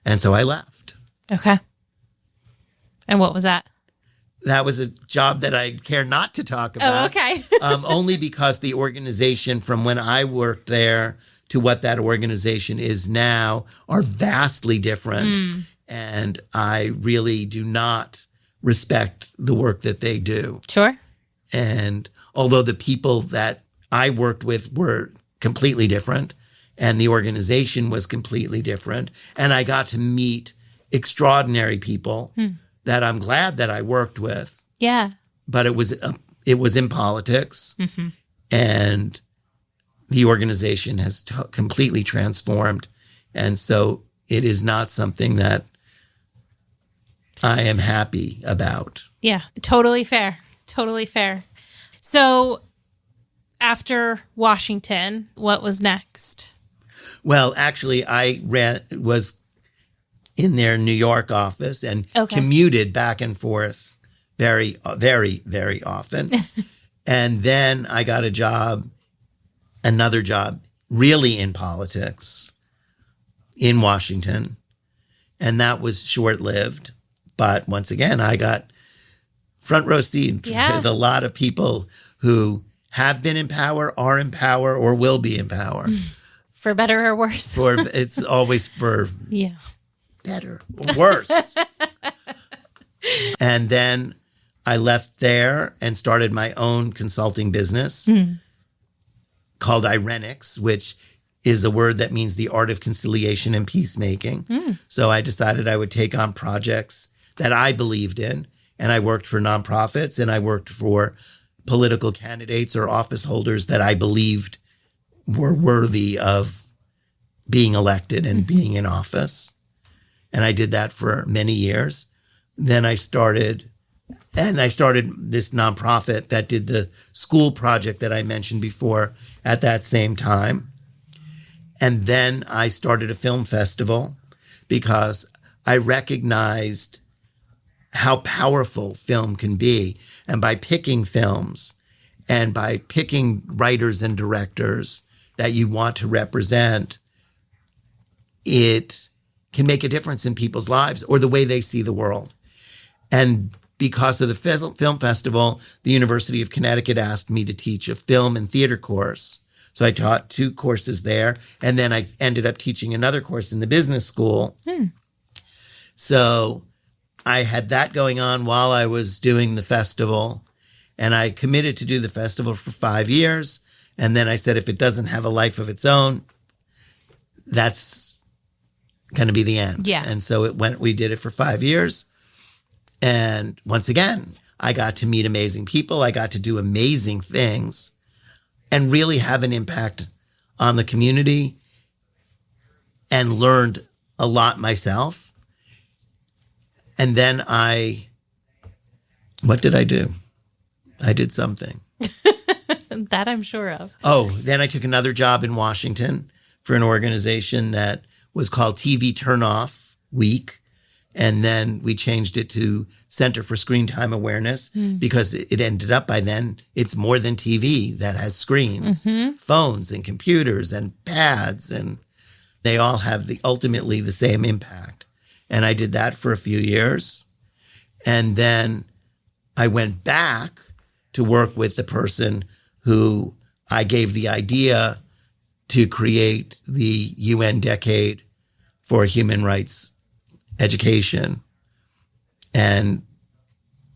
And so I left. Okay. And what was that? That was a job that I care not to talk about. Oh, okay. Only because the organization from when I worked there to what that organization is now are vastly different. And I really do not respect the work that they do. Sure. And although the people that I worked with were completely different and the organization was completely different, and I got to meet extraordinary people that I'm glad that I worked with. Yeah. But it was in politics, and the organization has completely transformed. And so it is not something that I am happy about. Yeah. Totally fair. Totally fair. So after Washington, what was next? Well, actually, I was in their New York office and commuted back and forth very, very, very often. And then I got another job, really in politics in Washington. And that was short-lived. But once again, I got front row seat with a lot of people who have been in power, are in power, or will be in power. For better or worse. It's always for better or worse. And then I left there and started my own consulting business called Irenics, which is a word that means the art of conciliation and peacemaking. So I decided I would take on projects that I believed in, and I worked for nonprofits, and I worked for political candidates or office holders that I believed were worthy of being elected and being in office. And I did that for many years. Then I started this nonprofit that did the school project that I mentioned before at that same time. And then I started a film festival because I recognized how powerful film can be. And by picking films and by picking writers and directors that you want to represent, it can make a difference in people's lives or the way they see the world. And because of the film festival, the University of Connecticut asked me to teach a film and theater course. So I taught 2 courses there, and then I ended up teaching another course in the business school. So I had that going on while I was doing the festival, and I committed to do the festival for 5 years. And then I said, if it doesn't have a life of its own, that's going to be the end. Yeah. And so we did it for 5 years. And once again, I got to meet amazing people. I got to do amazing things and really have an impact on the community and learned a lot myself. And then what did I do? I did something. That I'm sure of. Oh, then I took another job in Washington for an organization that was called TV Turnoff Week. And then we changed it to Center for Screen Time Awareness because it ended up by then, it's more than TV that has screens, phones and computers and pads, and they all have ultimately the same impact. And I did that for a few years. And then I went back to work with the person who I gave the idea to create the UN Decade for Human Rights Education, and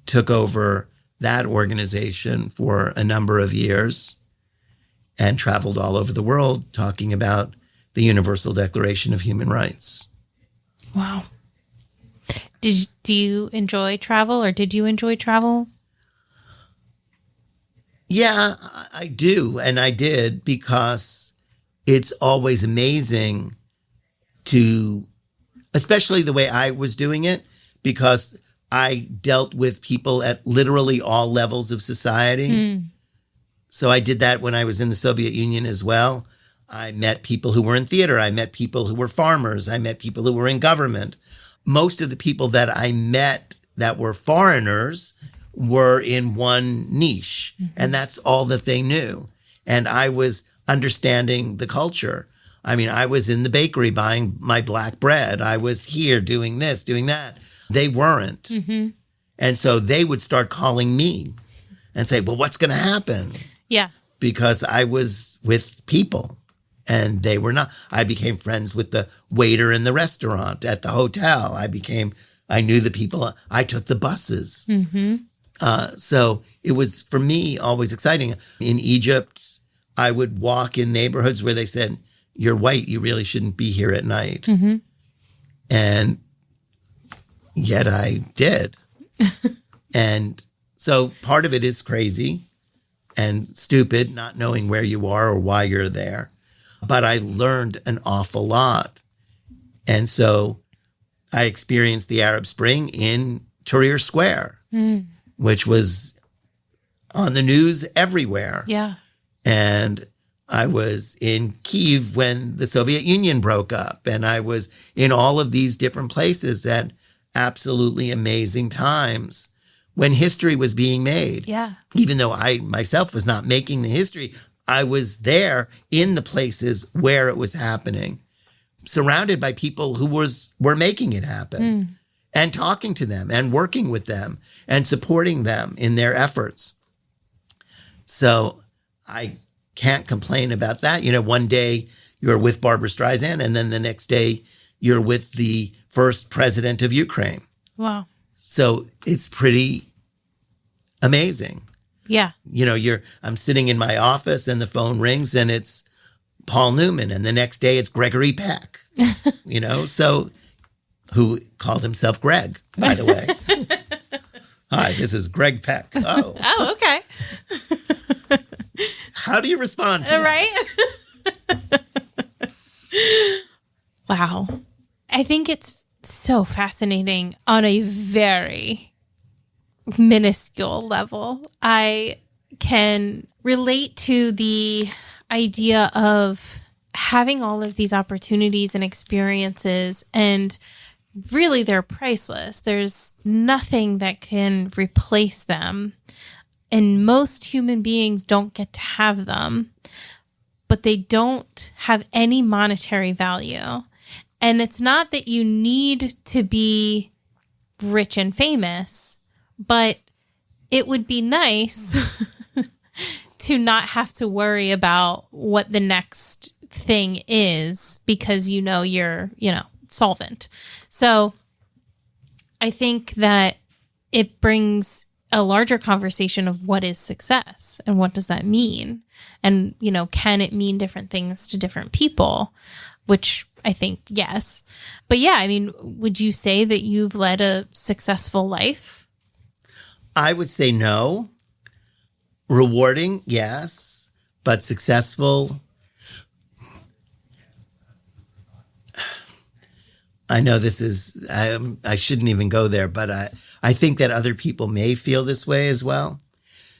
took over that organization for a number of years and traveled all over the world talking about the Universal Declaration of Human Rights. Wow. Do you enjoy travel, or did you enjoy travel? Yeah, I do. And I did, because it's always amazing especially the way I was doing it, because I dealt with people at literally all levels of society. So I did that when I was in the Soviet Union as well. I met people who were in theater. I met people who were farmers. I met people who were in government. Most of the people that I met that were foreigners were in one niche, and that's all that they knew. And I was understanding the culture. I mean, I was in the bakery buying my black bread. I was here doing this, doing that. They weren't. And so they would start calling me and say, well, what's going to happen? Yeah. Because I was with people and they were not. I became friends with the waiter in the restaurant, at the hotel. I knew the people. I took the buses. So it was, for me, always exciting. In Egypt, I would walk in neighborhoods where they said, you're white, you really shouldn't be here at night. And yet I did. And so part of it is crazy and stupid, not knowing where you are or why you're there. But I learned an awful lot. And so I experienced the Arab Spring in Tahrir Square, which was on the news everywhere. Yeah. And I was in Kyiv when the Soviet Union broke up, and I was in all of these different places at absolutely amazing times when history was being made. Yeah. Even though I myself was not making the history, I was there in the places where it was happening, surrounded by people who were making it happen. and talking to them and working with them and supporting them in their efforts. So I can't complain about that. One day you're with Barbara Streisand, and then the next day you're with the first president of Ukraine. Wow. So it's pretty amazing. Yeah. I'm sitting in my office and the phone rings and it's Paul Newman, and the next day it's Gregory Peck, so who called himself Greg, by the way. Hi, this is Greg Peck. Oh, okay. How do you respond to that? Right? Wow. I think it's so fascinating on a very minuscule level. I can relate to the idea of having all of these opportunities and experiences, and really they're priceless. There's nothing that can replace them. And most human beings don't get to have them, but they don't have any monetary value. And it's not that you need to be rich and famous, but it would be nice to not have to worry about what the next thing is because you're, solvent. So I think that it brings a larger conversation of what is success and what does that mean? And, can it mean different things to different people? Which I think, yes. But yeah, would you say that you've led a successful life? I would say no. Rewarding, yes. But successful, I know this is, I shouldn't even go there, but I think that other people may feel this way as well.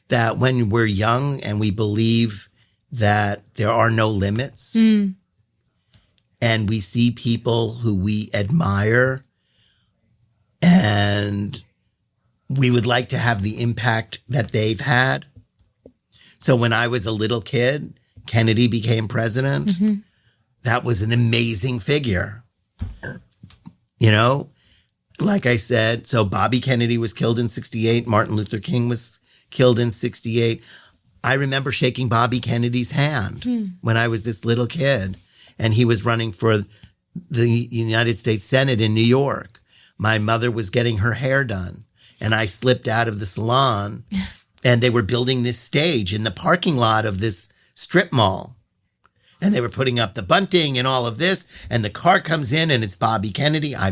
That when we're young and we believe that there are no limits, and we see people who we admire and we would like to have the impact that they've had. So when I was a little kid, Kennedy became president. Mm-hmm. That was an amazing figure. Like I said, so Bobby Kennedy was killed in 1968. Martin Luther King was killed in 1968. I remember shaking Bobby Kennedy's hand when I was this little kid, and he was running for the United States Senate in New York. My mother was getting her hair done, and I slipped out of the salon, and they were building this stage in the parking lot of this strip mall. And they were putting up the bunting and all of this, and the car comes in and it's Bobby Kennedy. I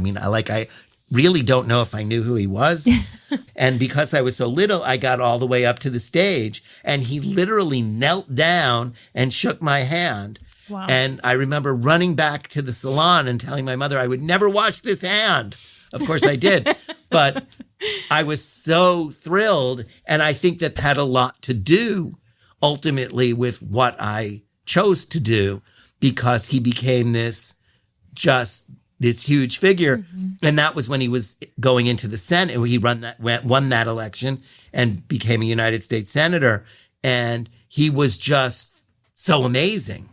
really don't know if I knew who he was. And because I was so little, I got all the way up to the stage, and he literally knelt down and shook my hand. Wow. And I remember running back to the salon and telling my mother I would never wash this hand. Of course I did. But I was so thrilled, and I think that had a lot to do ultimately with what I chose to do, because he became this huge figure. Mm-hmm. And that was when he was going into the Senate. He won that election and became a United States Senator. And he was just so amazing.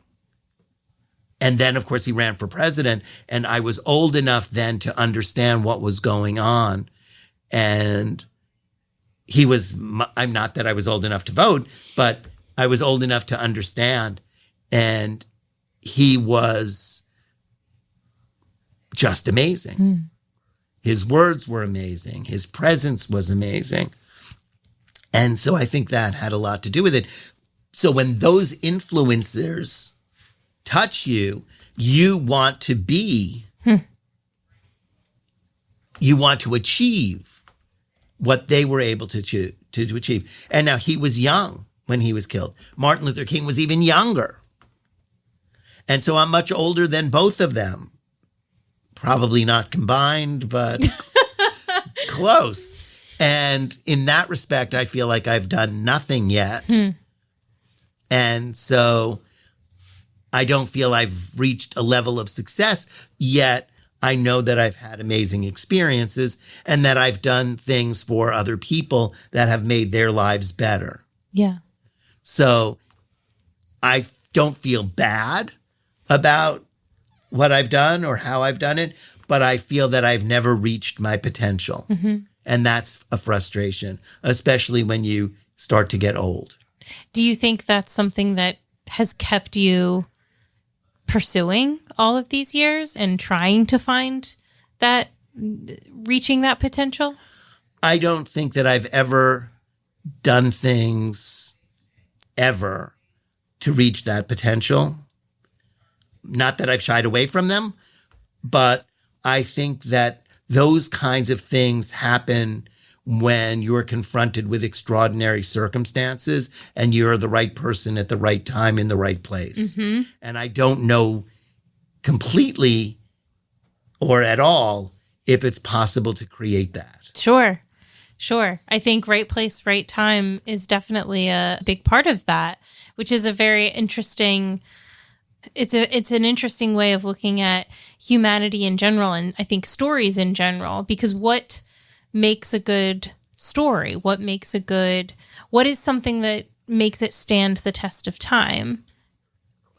And then, of course, he ran for president. And I was old enough then to understand what was going on. And I'm not that I was old enough to vote, but I was old enough to understand. And he was just amazing. His words were amazing. His presence was amazing. And so I think that had a lot to do with it. So when those influencers touch you, you want to be, you want to achieve what they were able to achieve. And now he was young when he was killed. Martin Luther King was even younger. And so I'm much older than both of them. Probably not combined, but close. And in that respect, I feel like I've done nothing yet. And so I don't feel I've reached a level of success yet. I know that I've had amazing experiences and that I've done things for other people that have made their lives better. Yeah. So I don't feel bad about what I've done or how I've done it, but I feel that I've never reached my potential. And that's a frustration, especially when you start to get old. Do you think that's something that has kept you pursuing all of these years and trying to find that, reaching that potential? I don't think that I've ever done things ever to reach that potential. Not that I've shied away from them, but I think that those kinds of things happen when you're confronted with extraordinary circumstances and you're the right person at the right time in the right place. And I don't know completely or at all if it's possible to create that. Sure. I think right place, right time is definitely a big part of that, which is a very interesting, it's an interesting way of looking at humanity in general, and I think stories in general, because what makes a good story? What is something that makes it stand the test of time,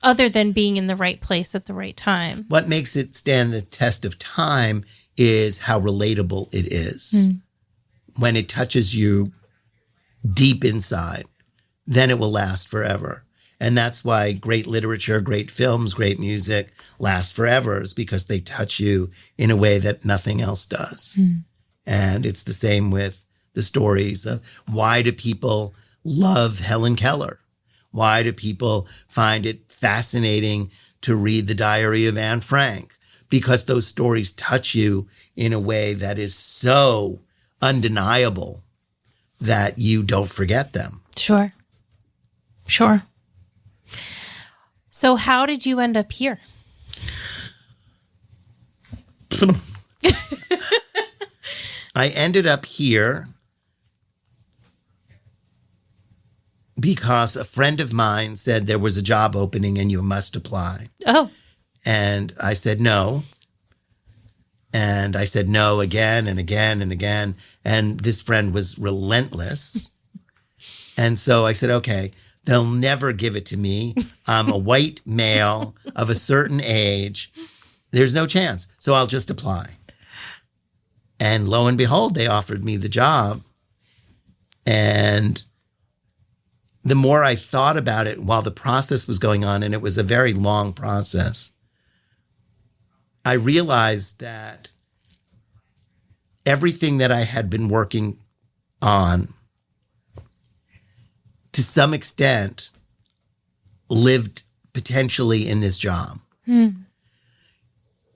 other than being in the right place at the right time? What makes it stand the test of time is how relatable it is. When it touches you deep inside, then it will last forever. And that's why great literature, great films, great music last forever, is because they touch you in a way that nothing else does. And it's the same with the stories of why do people love Helen Keller? Why do people find it fascinating to read the Diary of Anne Frank? Because those stories touch you in a way that is so undeniable that you don't forget them. Sure. So how did you end up here? I ended up here because a friend of mine said there was a job opening and you must apply. Oh. And I said no. And I said no again and again and again. And this friend was relentless. And so I said, okay, they'll never give it to me. I'm a white male of a certain age. There's no chance. So I'll just apply. And lo and behold, they offered me the job. And the more I thought about it while the process was going on, and it was a very long process, I realized that everything that I had been working on, to some extent, lived potentially in this job.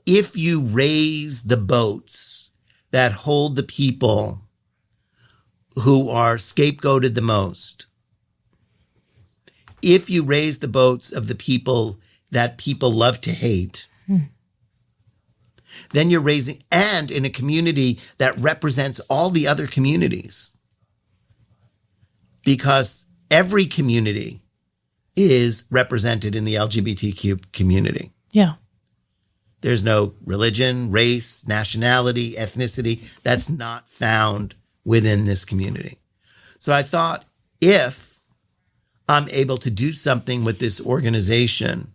If you raise the boats that hold the people who are scapegoated the most, if you raise the boats of the people that people love to hate, then you're raising, and in a community that represents all the other communities. Because every community is represented in the LGBTQ community. Yeah. There's no religion, race, nationality, ethnicity that's not found within this community. So I thought, if I'm able to do something with this organization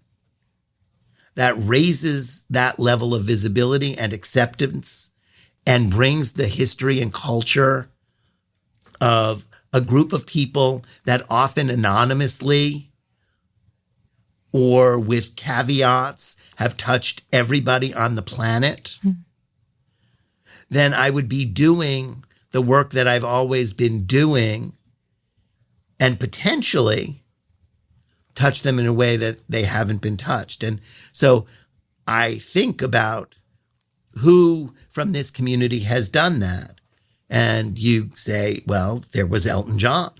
that raises that level of visibility and acceptance and brings the history and culture of a group of people that often anonymously or with caveats have touched everybody on the planet, then I would be doing the work that I've always been doing and potentially touch them in a way that they haven't been touched. And so I think about who from this community has done that. And you say, well, there was Elton John,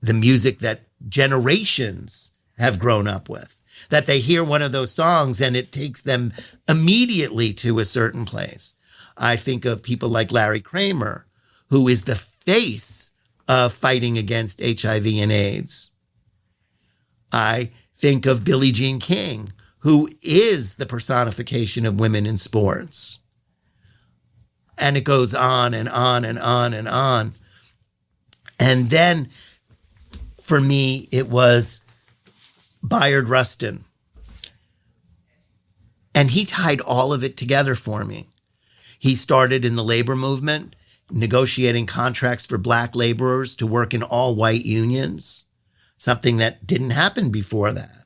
the music that generations have grown up with, that they hear one of those songs and it takes them immediately to a certain place. I think of people like Larry Kramer, who is the face of fighting against HIV and AIDS. I think of Billie Jean King, who is the personification of women in sports. And it goes on and on and on and on. And then for me, it was Bayard Rustin. And he tied all of it together for me. He started in the labor movement, negotiating contracts for black laborers to work in all white unions, something that didn't happen before that.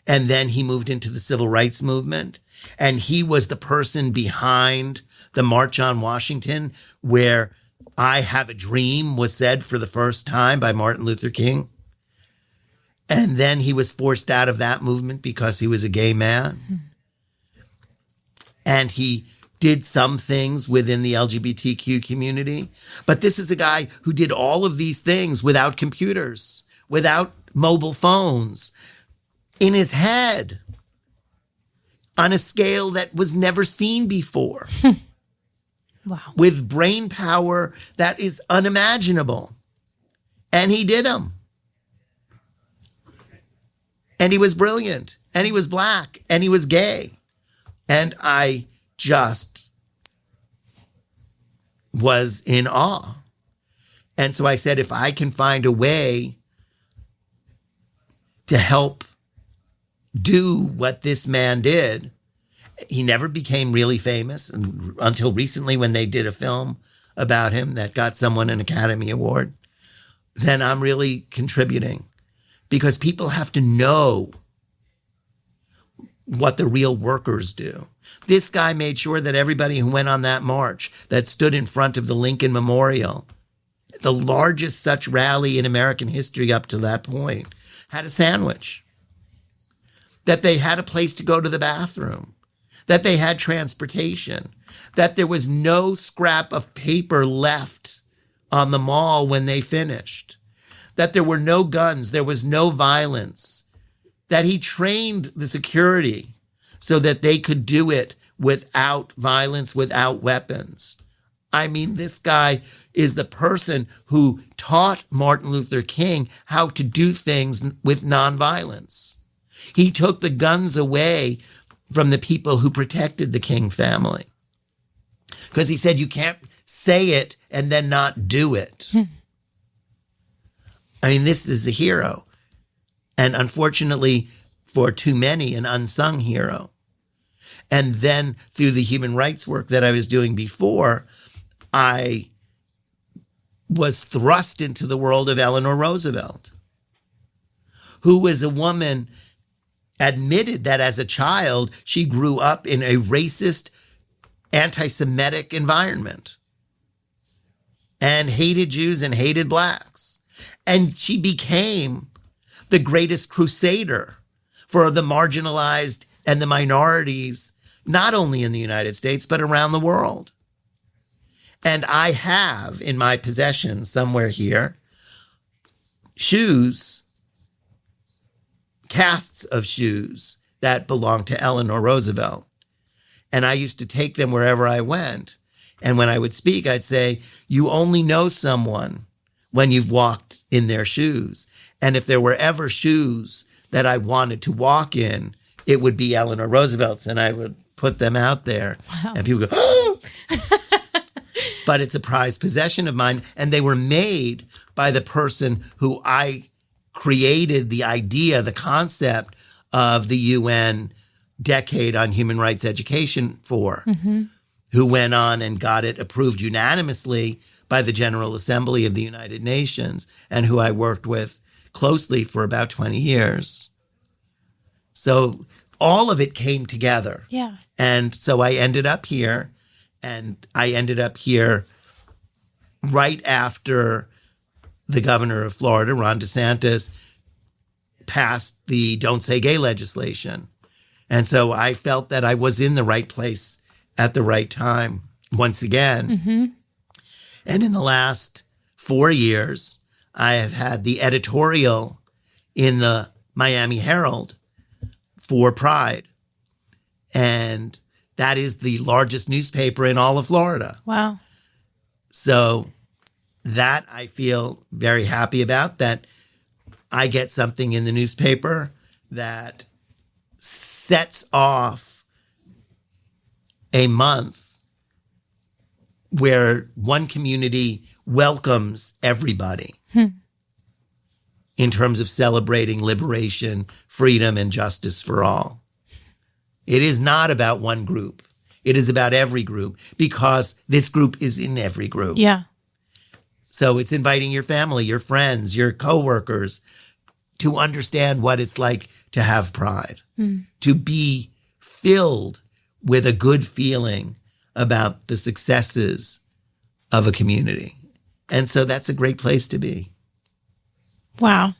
And then he moved into the civil rights movement, and he was the person behind the March on Washington, where "I Have a Dream" was said for the first time by Martin Luther King. And then he was forced out of that movement because he was a gay man. And he did some things within the LGBTQ community. But this is a guy who did all of these things without computers, without mobile phones, in his head, on a scale that was never seen before. Wow. With brain power that is unimaginable. And he did them. And he was brilliant. And he was black. And he was gay. And I just was in awe. And so I said, if I can find a way to help do what this man did. He never became really famous until recently when they did a film about him that got someone an Academy Award. Then I'm really contributing, because people have to know what the real workers do. This guy made sure that everybody who went on that march, that stood in front of the Lincoln Memorial, the largest such rally in American history up to that point, had a sandwich, that they had a place to go to the bathroom, that they had transportation, that there was no scrap of paper left on the mall when they finished, that there were no guns, there was no violence, that he trained the security so that they could do it without violence, without weapons. I mean, this guy is the person who taught Martin Luther King how to do things with nonviolence. He took the guns away from the people who protected the King family, because he said, you can't say it and then not do it. I mean, this is a hero. And unfortunately, for too many, an unsung hero. And then through the human rights work that I was doing before, I was thrust into the world of Eleanor Roosevelt, who was a woman, admitted that as a child, she grew up in a racist, anti-Semitic environment and hated Jews and hated blacks. And she became the greatest crusader for the marginalized and the minorities, not only in the United States, but around the world. And I have in my possession somewhere here shoes, casts of shoes that belonged to Eleanor Roosevelt. And I used to take them wherever I went. And when I would speak, I'd say, you only know someone when you've walked in their shoes. And if there were ever shoes that I wanted to walk in, it would be Eleanor Roosevelt's, and I would put them out there. Wow. And people go, oh! But it's a prized possession of mine. And they were made by the person who I created the idea, the concept of the UN Decade on Human Rights Education for, who went on and got it approved unanimously by the General Assembly of the United Nations, and who I worked with closely for about 20 years. So all of it came together. Yeah. And so I ended up here, and I ended up here right after the governor of Florida, Ron DeSantis, passed the Don't Say Gay legislation. And so I felt that I was in the right place at the right time once again. And in the last 4 years, I have had the editorial in the Miami Herald for Pride. And that is the largest newspaper in all of Florida. Wow. So that I feel very happy about, that I get something in the newspaper that sets off a month where one community welcomes everybody in terms of celebrating liberation, freedom, and justice for all. It is not about one group. It is about every group because this group is in every group. Yeah. So it's inviting your family, your friends, your coworkers to understand what it's like to have pride, to be filled with a good feeling about the successes of a community. And so that's a great place to be. Wow.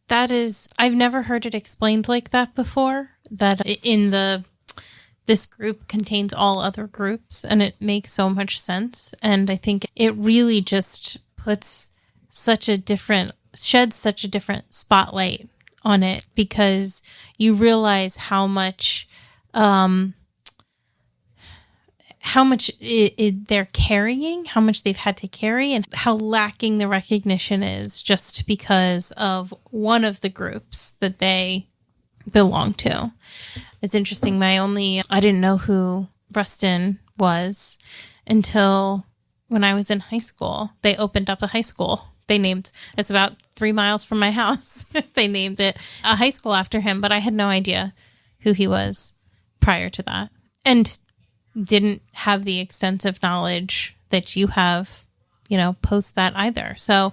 That is, I've never heard it explained like that before, that this group contains all other groups, and it makes so much sense. And I think it really just sheds such a different spotlight on it, because you realize how much they're carrying, how much they've had to carry, and how lacking the recognition is just because of one of the groups that they belong to. It's interesting. I didn't know who Rustin was until when I was in high school. They opened up a high school. It's about 3 miles from my house. They named it a high school after him, but I had no idea who he was prior to that. And didn't have the extensive knowledge that you have, post that either. So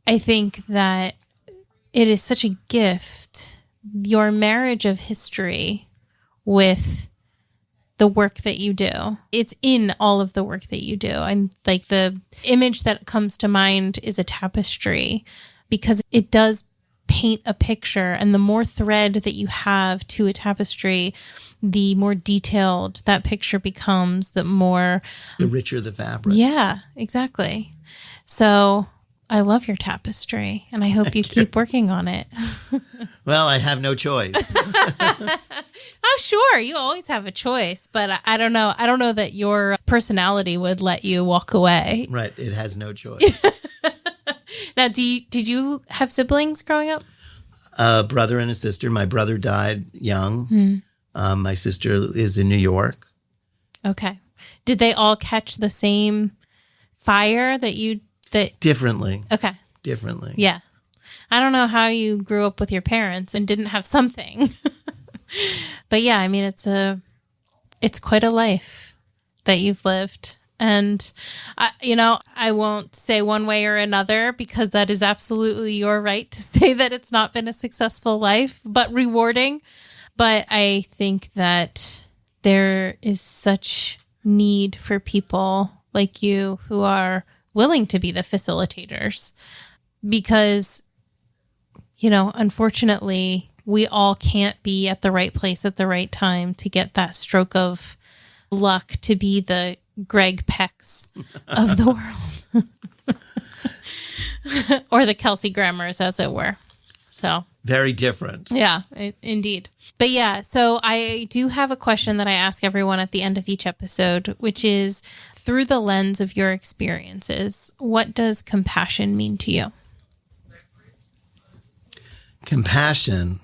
I think that it is such a gift, your marriage of history with the work that you do. It's in all of the work that you do. And like the image that comes to mind is a tapestry, because it does paint a picture. And the more thread that you have to a tapestry, the more detailed that picture becomes, the richer the fabric. Yeah, exactly. So I love your tapestry, and I hope you keep working on it. Well, I have no choice. Oh, sure. You always have a choice, but I don't know. I don't know that your personality would let you walk away. Right. It has no choice. Now, did you have siblings growing up? A brother and a sister. My brother died young. My sister is in New York. Okay. Did they all catch the same fire that Differently. Okay. Differently. Yeah. I don't know how you grew up with your parents and didn't have something. But yeah, I mean, it's quite a life that you've lived. And, I won't say one way or another, because that is absolutely your right to say that it's not been a successful life, but rewarding. But I think that there is such need for people like you who are willing to be the facilitators, because, unfortunately, we all can't be at the right place at the right time to get that stroke of luck to be the Greg Pecks of the world. Or the Kelsey Grammers, as it were. So very different. Yeah, indeed. But yeah, so I do have a question that I ask everyone at the end of each episode, which is, through the lens of your experiences, what does compassion mean to you? Compassion.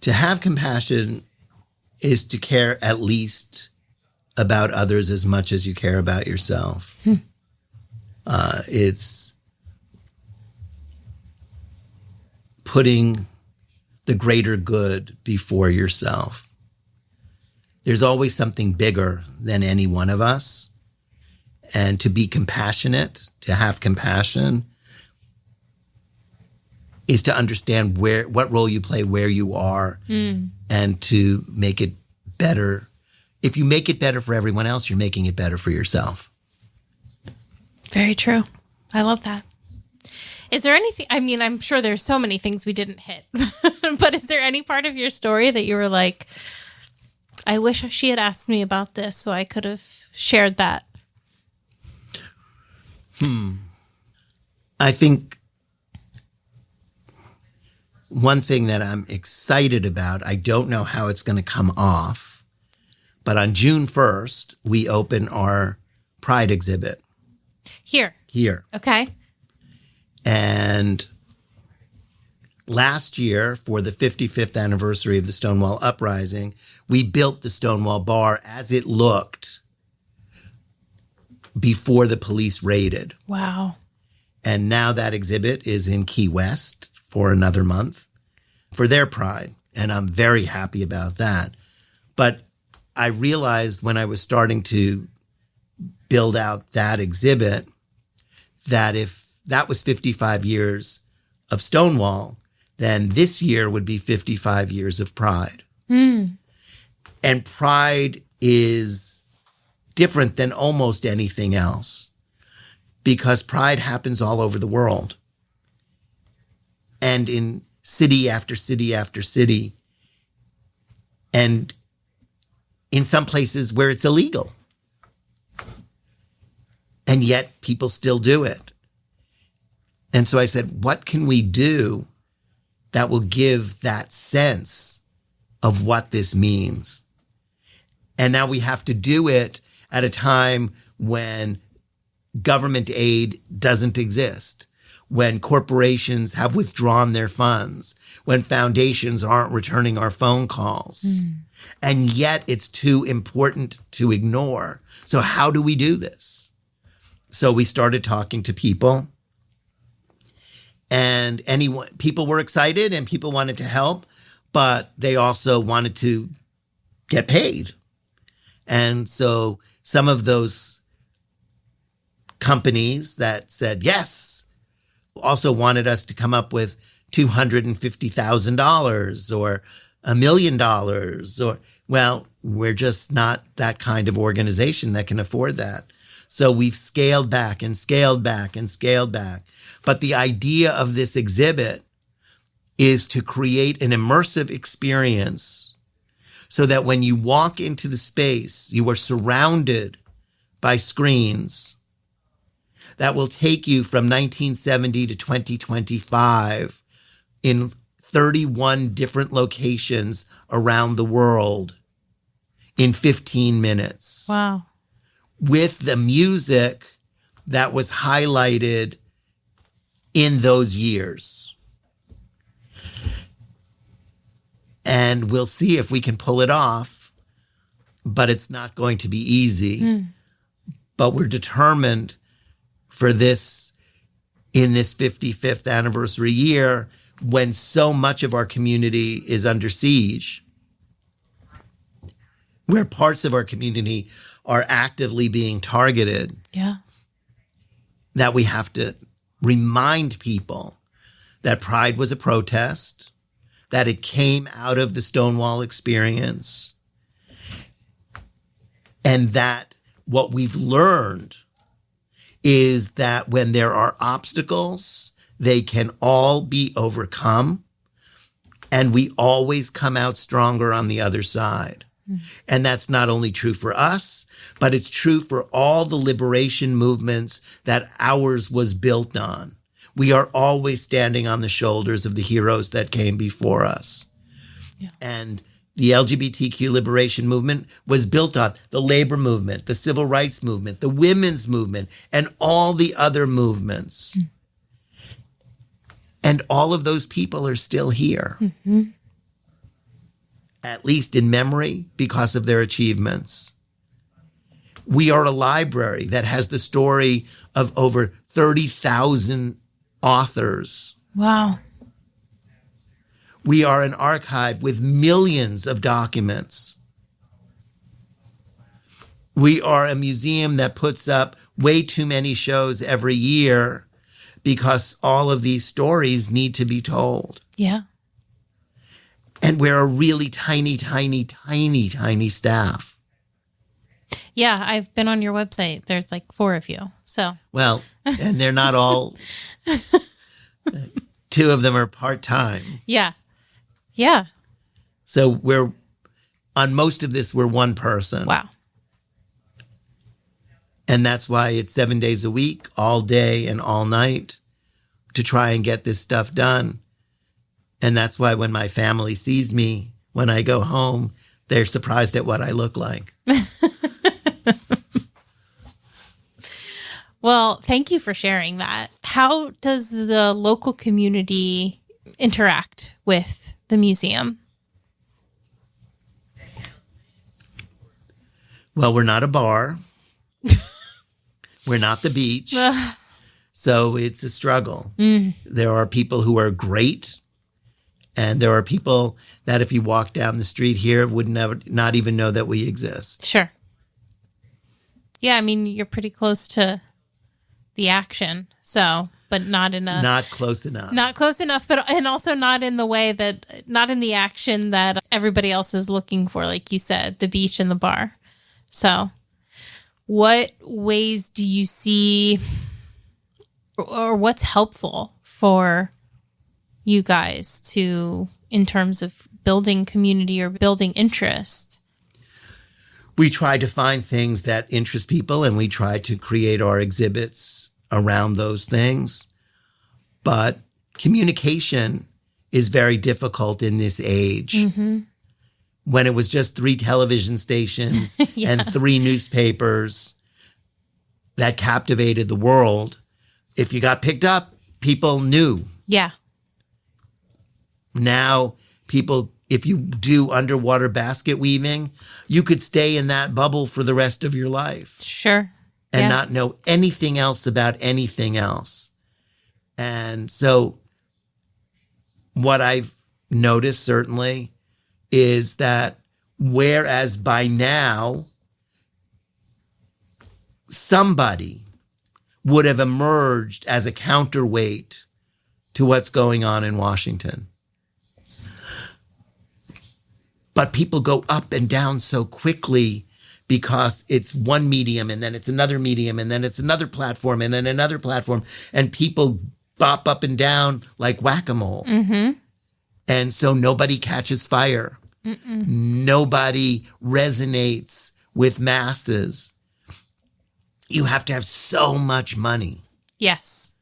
To have compassion is to care at least about others as much as you care about yourself. It's putting the greater good before yourself. There's always something bigger than any one of us. And to be compassionate, to have compassion, is to understand what role you play, where you are, and to make it better. If you make it better for everyone else, you're making it better for yourself. Very true. I love that. Is there anything, I'm sure there's so many things we didn't hit, but is there any part of your story that you were like, I wish she had asked me about this so I could have shared that? I think one thing that I'm excited about, I don't know how it's going to come off, but on June 1st, we open our Pride exhibit. Here. Okay. And last year, for the 55th anniversary of the Stonewall Uprising, we built the Stonewall Bar as it looked before the police raided. Wow. And now that exhibit is in Key West for another month for their Pride. And I'm very happy about that. But I realized when I was starting to build out that exhibit that if that was 55 years of Stonewall, then this year would be 55 years of Pride. And Pride is different than almost anything else because Pride happens all over the world and in city after city after city, and in some places where it's illegal. And yet people still do it. And so I said, what can we do that will give that sense of what this means? And now we have to do it at a time when government aid doesn't exist, when corporations have withdrawn their funds, when foundations aren't returning our phone calls. And yet it's too important to ignore. So how do we do this? So we started talking to people, and people were excited and people wanted to help, but they also wanted to get paid. And so some of those companies that said yes also wanted us to come up with $250,000 or $1 million, or, well, we're just not that kind of organization that can afford that. So we've scaled back and scaled back and scaled back. But the idea of this exhibit is to create an immersive experience so that when you walk into the space, you are surrounded by screens that will take you from 1970 to 2025 in 31 different locations around the world in 15 minutes. Wow. With the music that was highlighted in those years. And we'll see if we can pull it off, but it's not going to be easy. But we're determined for this, in this 55th anniversary year, when so much of our community is under siege, where parts of our community are actively being targeted, that we have to remind people that Pride was a protest, that it came out of the Stonewall experience, and that what we've learned is that when there are obstacles, they can all be overcome, and we always come out stronger on the other side. And that's not only true for us, but it's true for all the liberation movements that ours was built on. We are always standing on the shoulders of the heroes that came before us. And the LGBTQ liberation movement was built on the labor movement, the civil rights movement, the women's movement, and all the other movements. And all of those people are still here, at least in memory, because of their achievements. We are a library that has the story of over 30,000 authors. Wow. We are an archive with millions of documents. We are a museum that puts up way too many shows every year because all of these stories need to be told. Yeah. And we're a really tiny, tiny, tiny, tiny staff. Yeah, I've been on your website. There's like 4 of you. So, well, and they're not all, 2 of them are part-time. Yeah. Yeah. So we're, on most of this, we're one person. Wow. And that's why it's 7 days a week, all day and all night, to try and get this stuff done. And that's why when my family sees me, when I go home, they're surprised at what I look like. Well, thank you for sharing that. How does the local community interact with the museum? Well, we're not a bar. We're not the beach. So it's a struggle. There are people who are great, and there are people that if you walk down the street here would not even know that we exist. Sure. Yeah, I mean, you're pretty close to the action, so, but not in a... Not close enough. Not close enough, but and also not in the way that, not in the action that everybody else is looking for, like you said, the beach and the bar. So what ways do you see, or what's helpful for you guys to, in terms of building community or building interest? We try to find things that interest people, and we try to create our exhibits around those things. But communication is very difficult in this age. When it was just 3 television stations and 3 newspapers that captivated the world, if you got picked up, people knew. Yeah. Now, people, if you do underwater basket weaving, you could stay in that bubble for the rest of your life. Sure. And not know anything else about anything else. And so what I've noticed certainly is that whereas by now somebody would have emerged as a counterweight to what's going on in Washington, but people go up and down so quickly because it's one medium and then it's another medium and then it's another platform and then another platform, and people bop up and down like whack-a-mole. And so nobody catches fire. Nobody resonates with masses. You have to have so much money. Yes.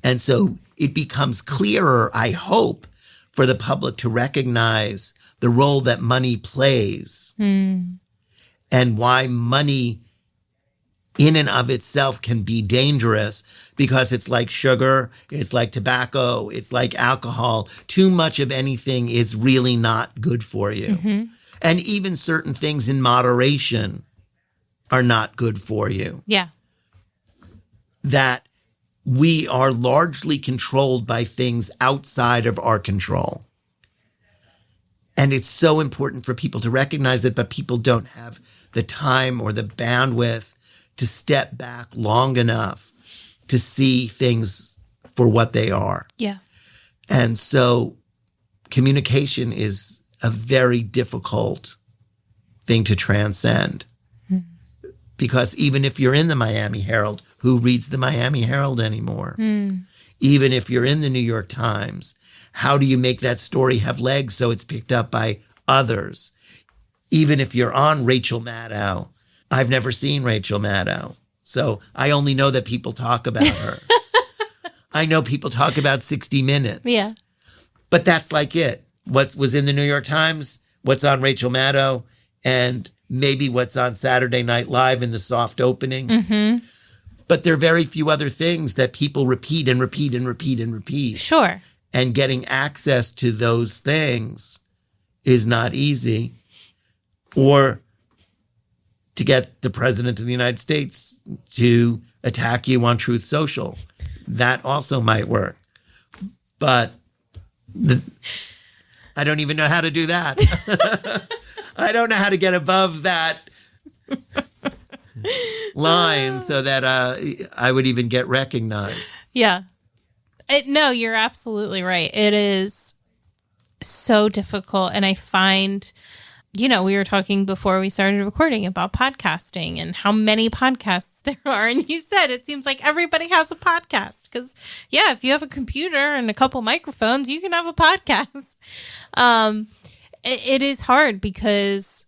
And so it becomes clearer, I hope, for the public to recognize the role that money plays and why money in and of itself can be dangerous, because it's like sugar, it's like tobacco, it's like alcohol. Too much of anything is really not good for you. And even certain things in moderation are not good for you. Yeah. That we are largely controlled by things outside of our control. And it's so important for people to recognize it, but people don't have the time or the bandwidth to step back long enough to see things for what they are. Yeah. And so communication is a very difficult thing to transcend. Because even if you're in the Miami Herald, who reads the Miami Herald anymore? Even if you're in the New York Times, how do you make that story have legs so it's picked up by others? Even if you're on Rachel Maddow, I've never seen Rachel Maddow, so I only know that people talk about her. I know people talk about 60 Minutes. Yeah. But that's like it. What was in the New York Times, what's on Rachel Maddow, and maybe what's on Saturday Night Live in the soft opening. But there are very few other things that people repeat and repeat and repeat and repeat. Sure. And getting access to those things is not easy. Or to get the president of the United States to attack you on Truth Social. That also might work. But I don't even know how to do that. I don't know how to get above that line so that I would even get recognized. Yeah. No, you're absolutely right. It is so difficult. And I find, we were talking before we started recording about podcasting and how many podcasts there are. And you said it seems like everybody has a podcast because, if you have a computer and a couple microphones, you can have a podcast. It is hard because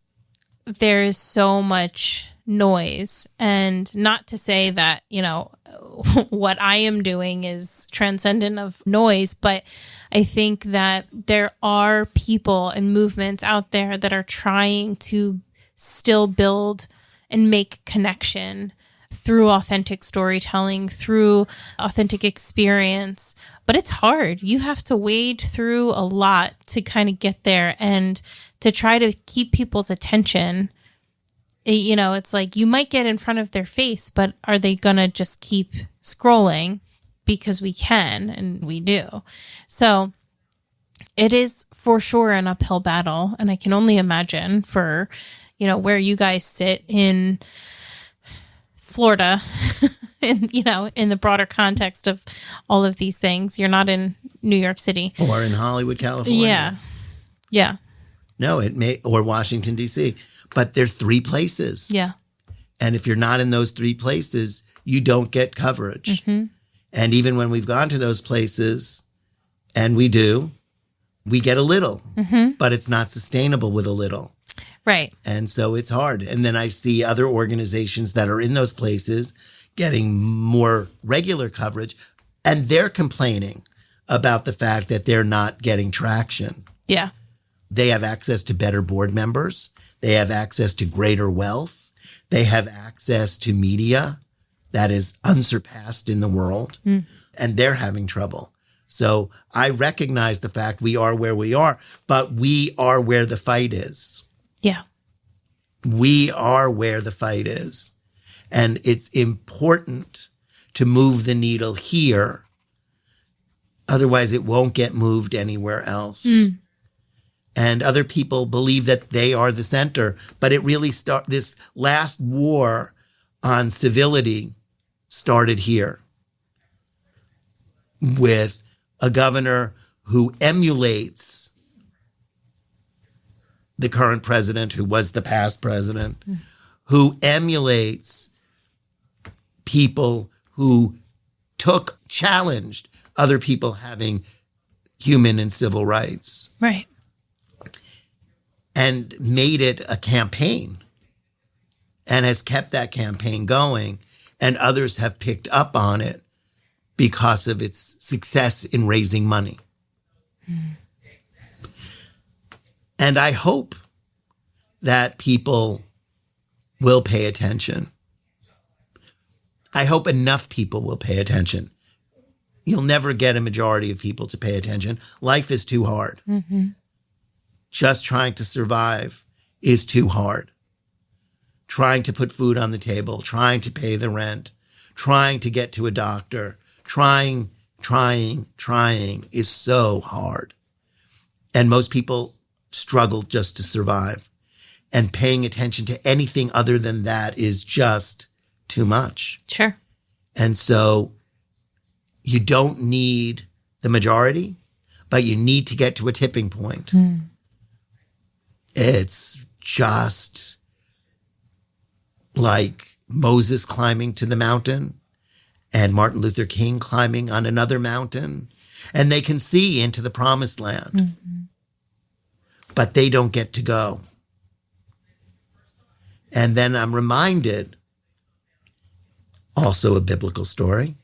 there is so much noise, and not to say that, what I am doing is transcendent of noise, but I think that there are people and movements out there that are trying to still build and make connection through authentic storytelling, through authentic experience. But it's hard. You have to wade through a lot to kind of get there, and to try to keep people's attention it's like you might get in front of their face, but are they going to just keep scrolling because we can, and we do. So it is for sure an uphill battle. And I can only imagine for, where you guys sit in Florida and, in the broader context of all of these things. You're not in New York City. Or in Hollywood, California. Yeah. Yeah. No, or Washington, D.C. But they're 3 places. Yeah. And if you're not in those 3 places, you don't get coverage. Mm-hmm. And even when we've gone to those places, and we do, we get a little, but it's not sustainable with a little. Right. And so it's hard. And then I see other organizations that are in those places getting more regular coverage, and they're complaining about the fact that they're not getting traction. Yeah. They have access to better board members. They have access to greater wealth. They have access to media that is unsurpassed in the world, and they're having trouble. So I recognize the fact we are where we are, but we are where the fight is. Yeah. We are where the fight is. And it's important to move the needle here. Otherwise, it won't get moved anywhere else. And other people believe that they are the center. But it really this last war on civility started here with a governor who emulates the current president, who was the past president, who emulates people who challenged other people having human and civil rights. Right. And made it a campaign and has kept that campaign going. And others have picked up on it because of its success in raising money. And I hope that people will pay attention. I hope enough people will pay attention. You'll never get a majority of people to pay attention. Life is too hard. Just trying to survive is too hard. Trying to put food on the table, trying to pay the rent, trying to get to a doctor, trying is so hard. And most people struggle just to survive. And paying attention to anything other than that is just too much. Sure. And so you don't need the majority, but you need to get to a tipping point. It's just like Moses climbing to the mountain and Martin Luther King climbing on another mountain, and they can see into the promised land, but they don't get to go. And then I'm reminded, also a biblical story,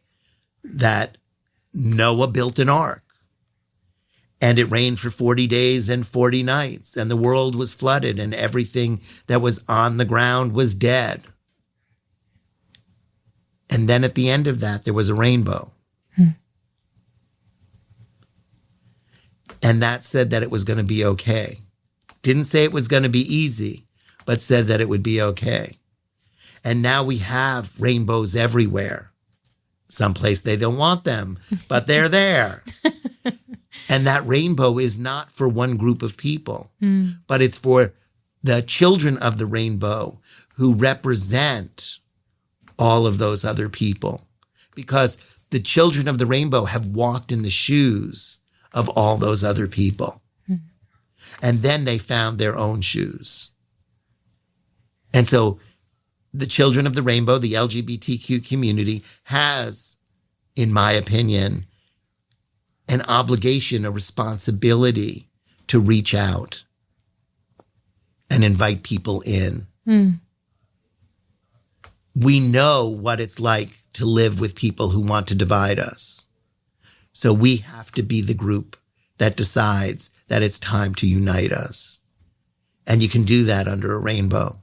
that Noah built an ark, and it rained for 40 days and 40 nights, and the world was flooded, and everything that was on the ground was dead. And then at the end of that, there was a rainbow. And that said that it was going to be okay. Didn't say it was going to be easy, but said that it would be okay. And now we have rainbows everywhere. Someplace they don't want them, but they're there. And that rainbow is not for one group of people, but it's for the children of the rainbow who represent all of those other people. Because the children of the rainbow have walked in the shoes of all those other people. And then they found their own shoes. And so the children of the rainbow, the LGBTQ community, has, in my opinion, an obligation, a responsibility to reach out and invite people in. We know what it's like to live with people who want to divide us. So we have to be the group that decides that it's time to unite us. And you can do that under a rainbow.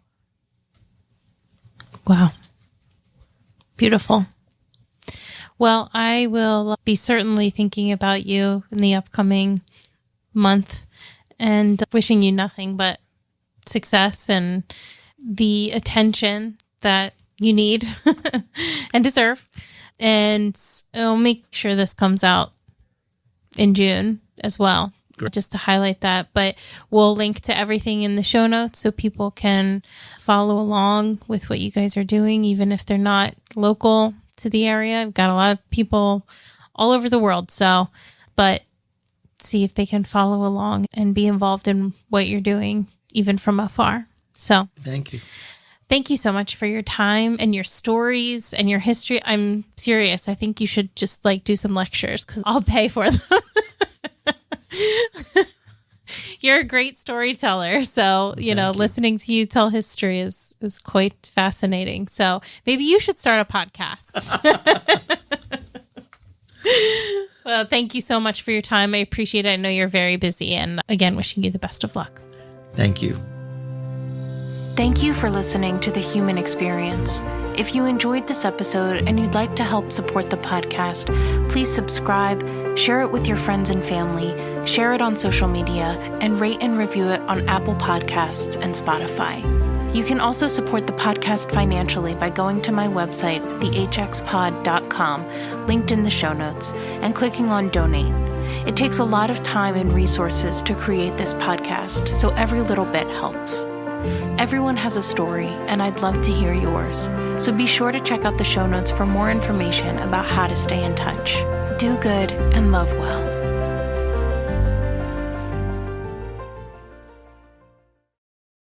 Wow. Beautiful. Well, I will be certainly thinking about you in the upcoming month and wishing you nothing but success and the attention that you need and deserve. And I'll make sure this comes out in June as well, just to highlight that. But we'll link to everything in the show notes so people can follow along with what you guys are doing, even if they're not local to the area. We've got a lot of people all over the world. So, but see if they can follow along and be involved in what you're doing, even from afar. So thank you. Thank you so much for your time and your stories and your history. I'm serious. I think you should just do some lectures because I'll pay for them. You're a great storyteller. So, listening to you tell history is quite fascinating. So maybe you should start a podcast. Well, thank you so much for your time. I appreciate it. I know you're very busy. And again, wishing you the best of luck. Thank you. Thank you for listening to The Human Experience. If you enjoyed this episode and you'd like to help support the podcast, please subscribe, share it with your friends and family, share it on social media, and rate and review it on Apple Podcasts and Spotify. You can also support the podcast financially by going to my website, thehxpod.com, linked in the show notes, and clicking on Donate. It takes a lot of time and resources to create this podcast, so every little bit helps. Everyone has a story, and I'd love to hear yours. So be sure to check out the show notes for more information about how to stay in touch. Do good and love well.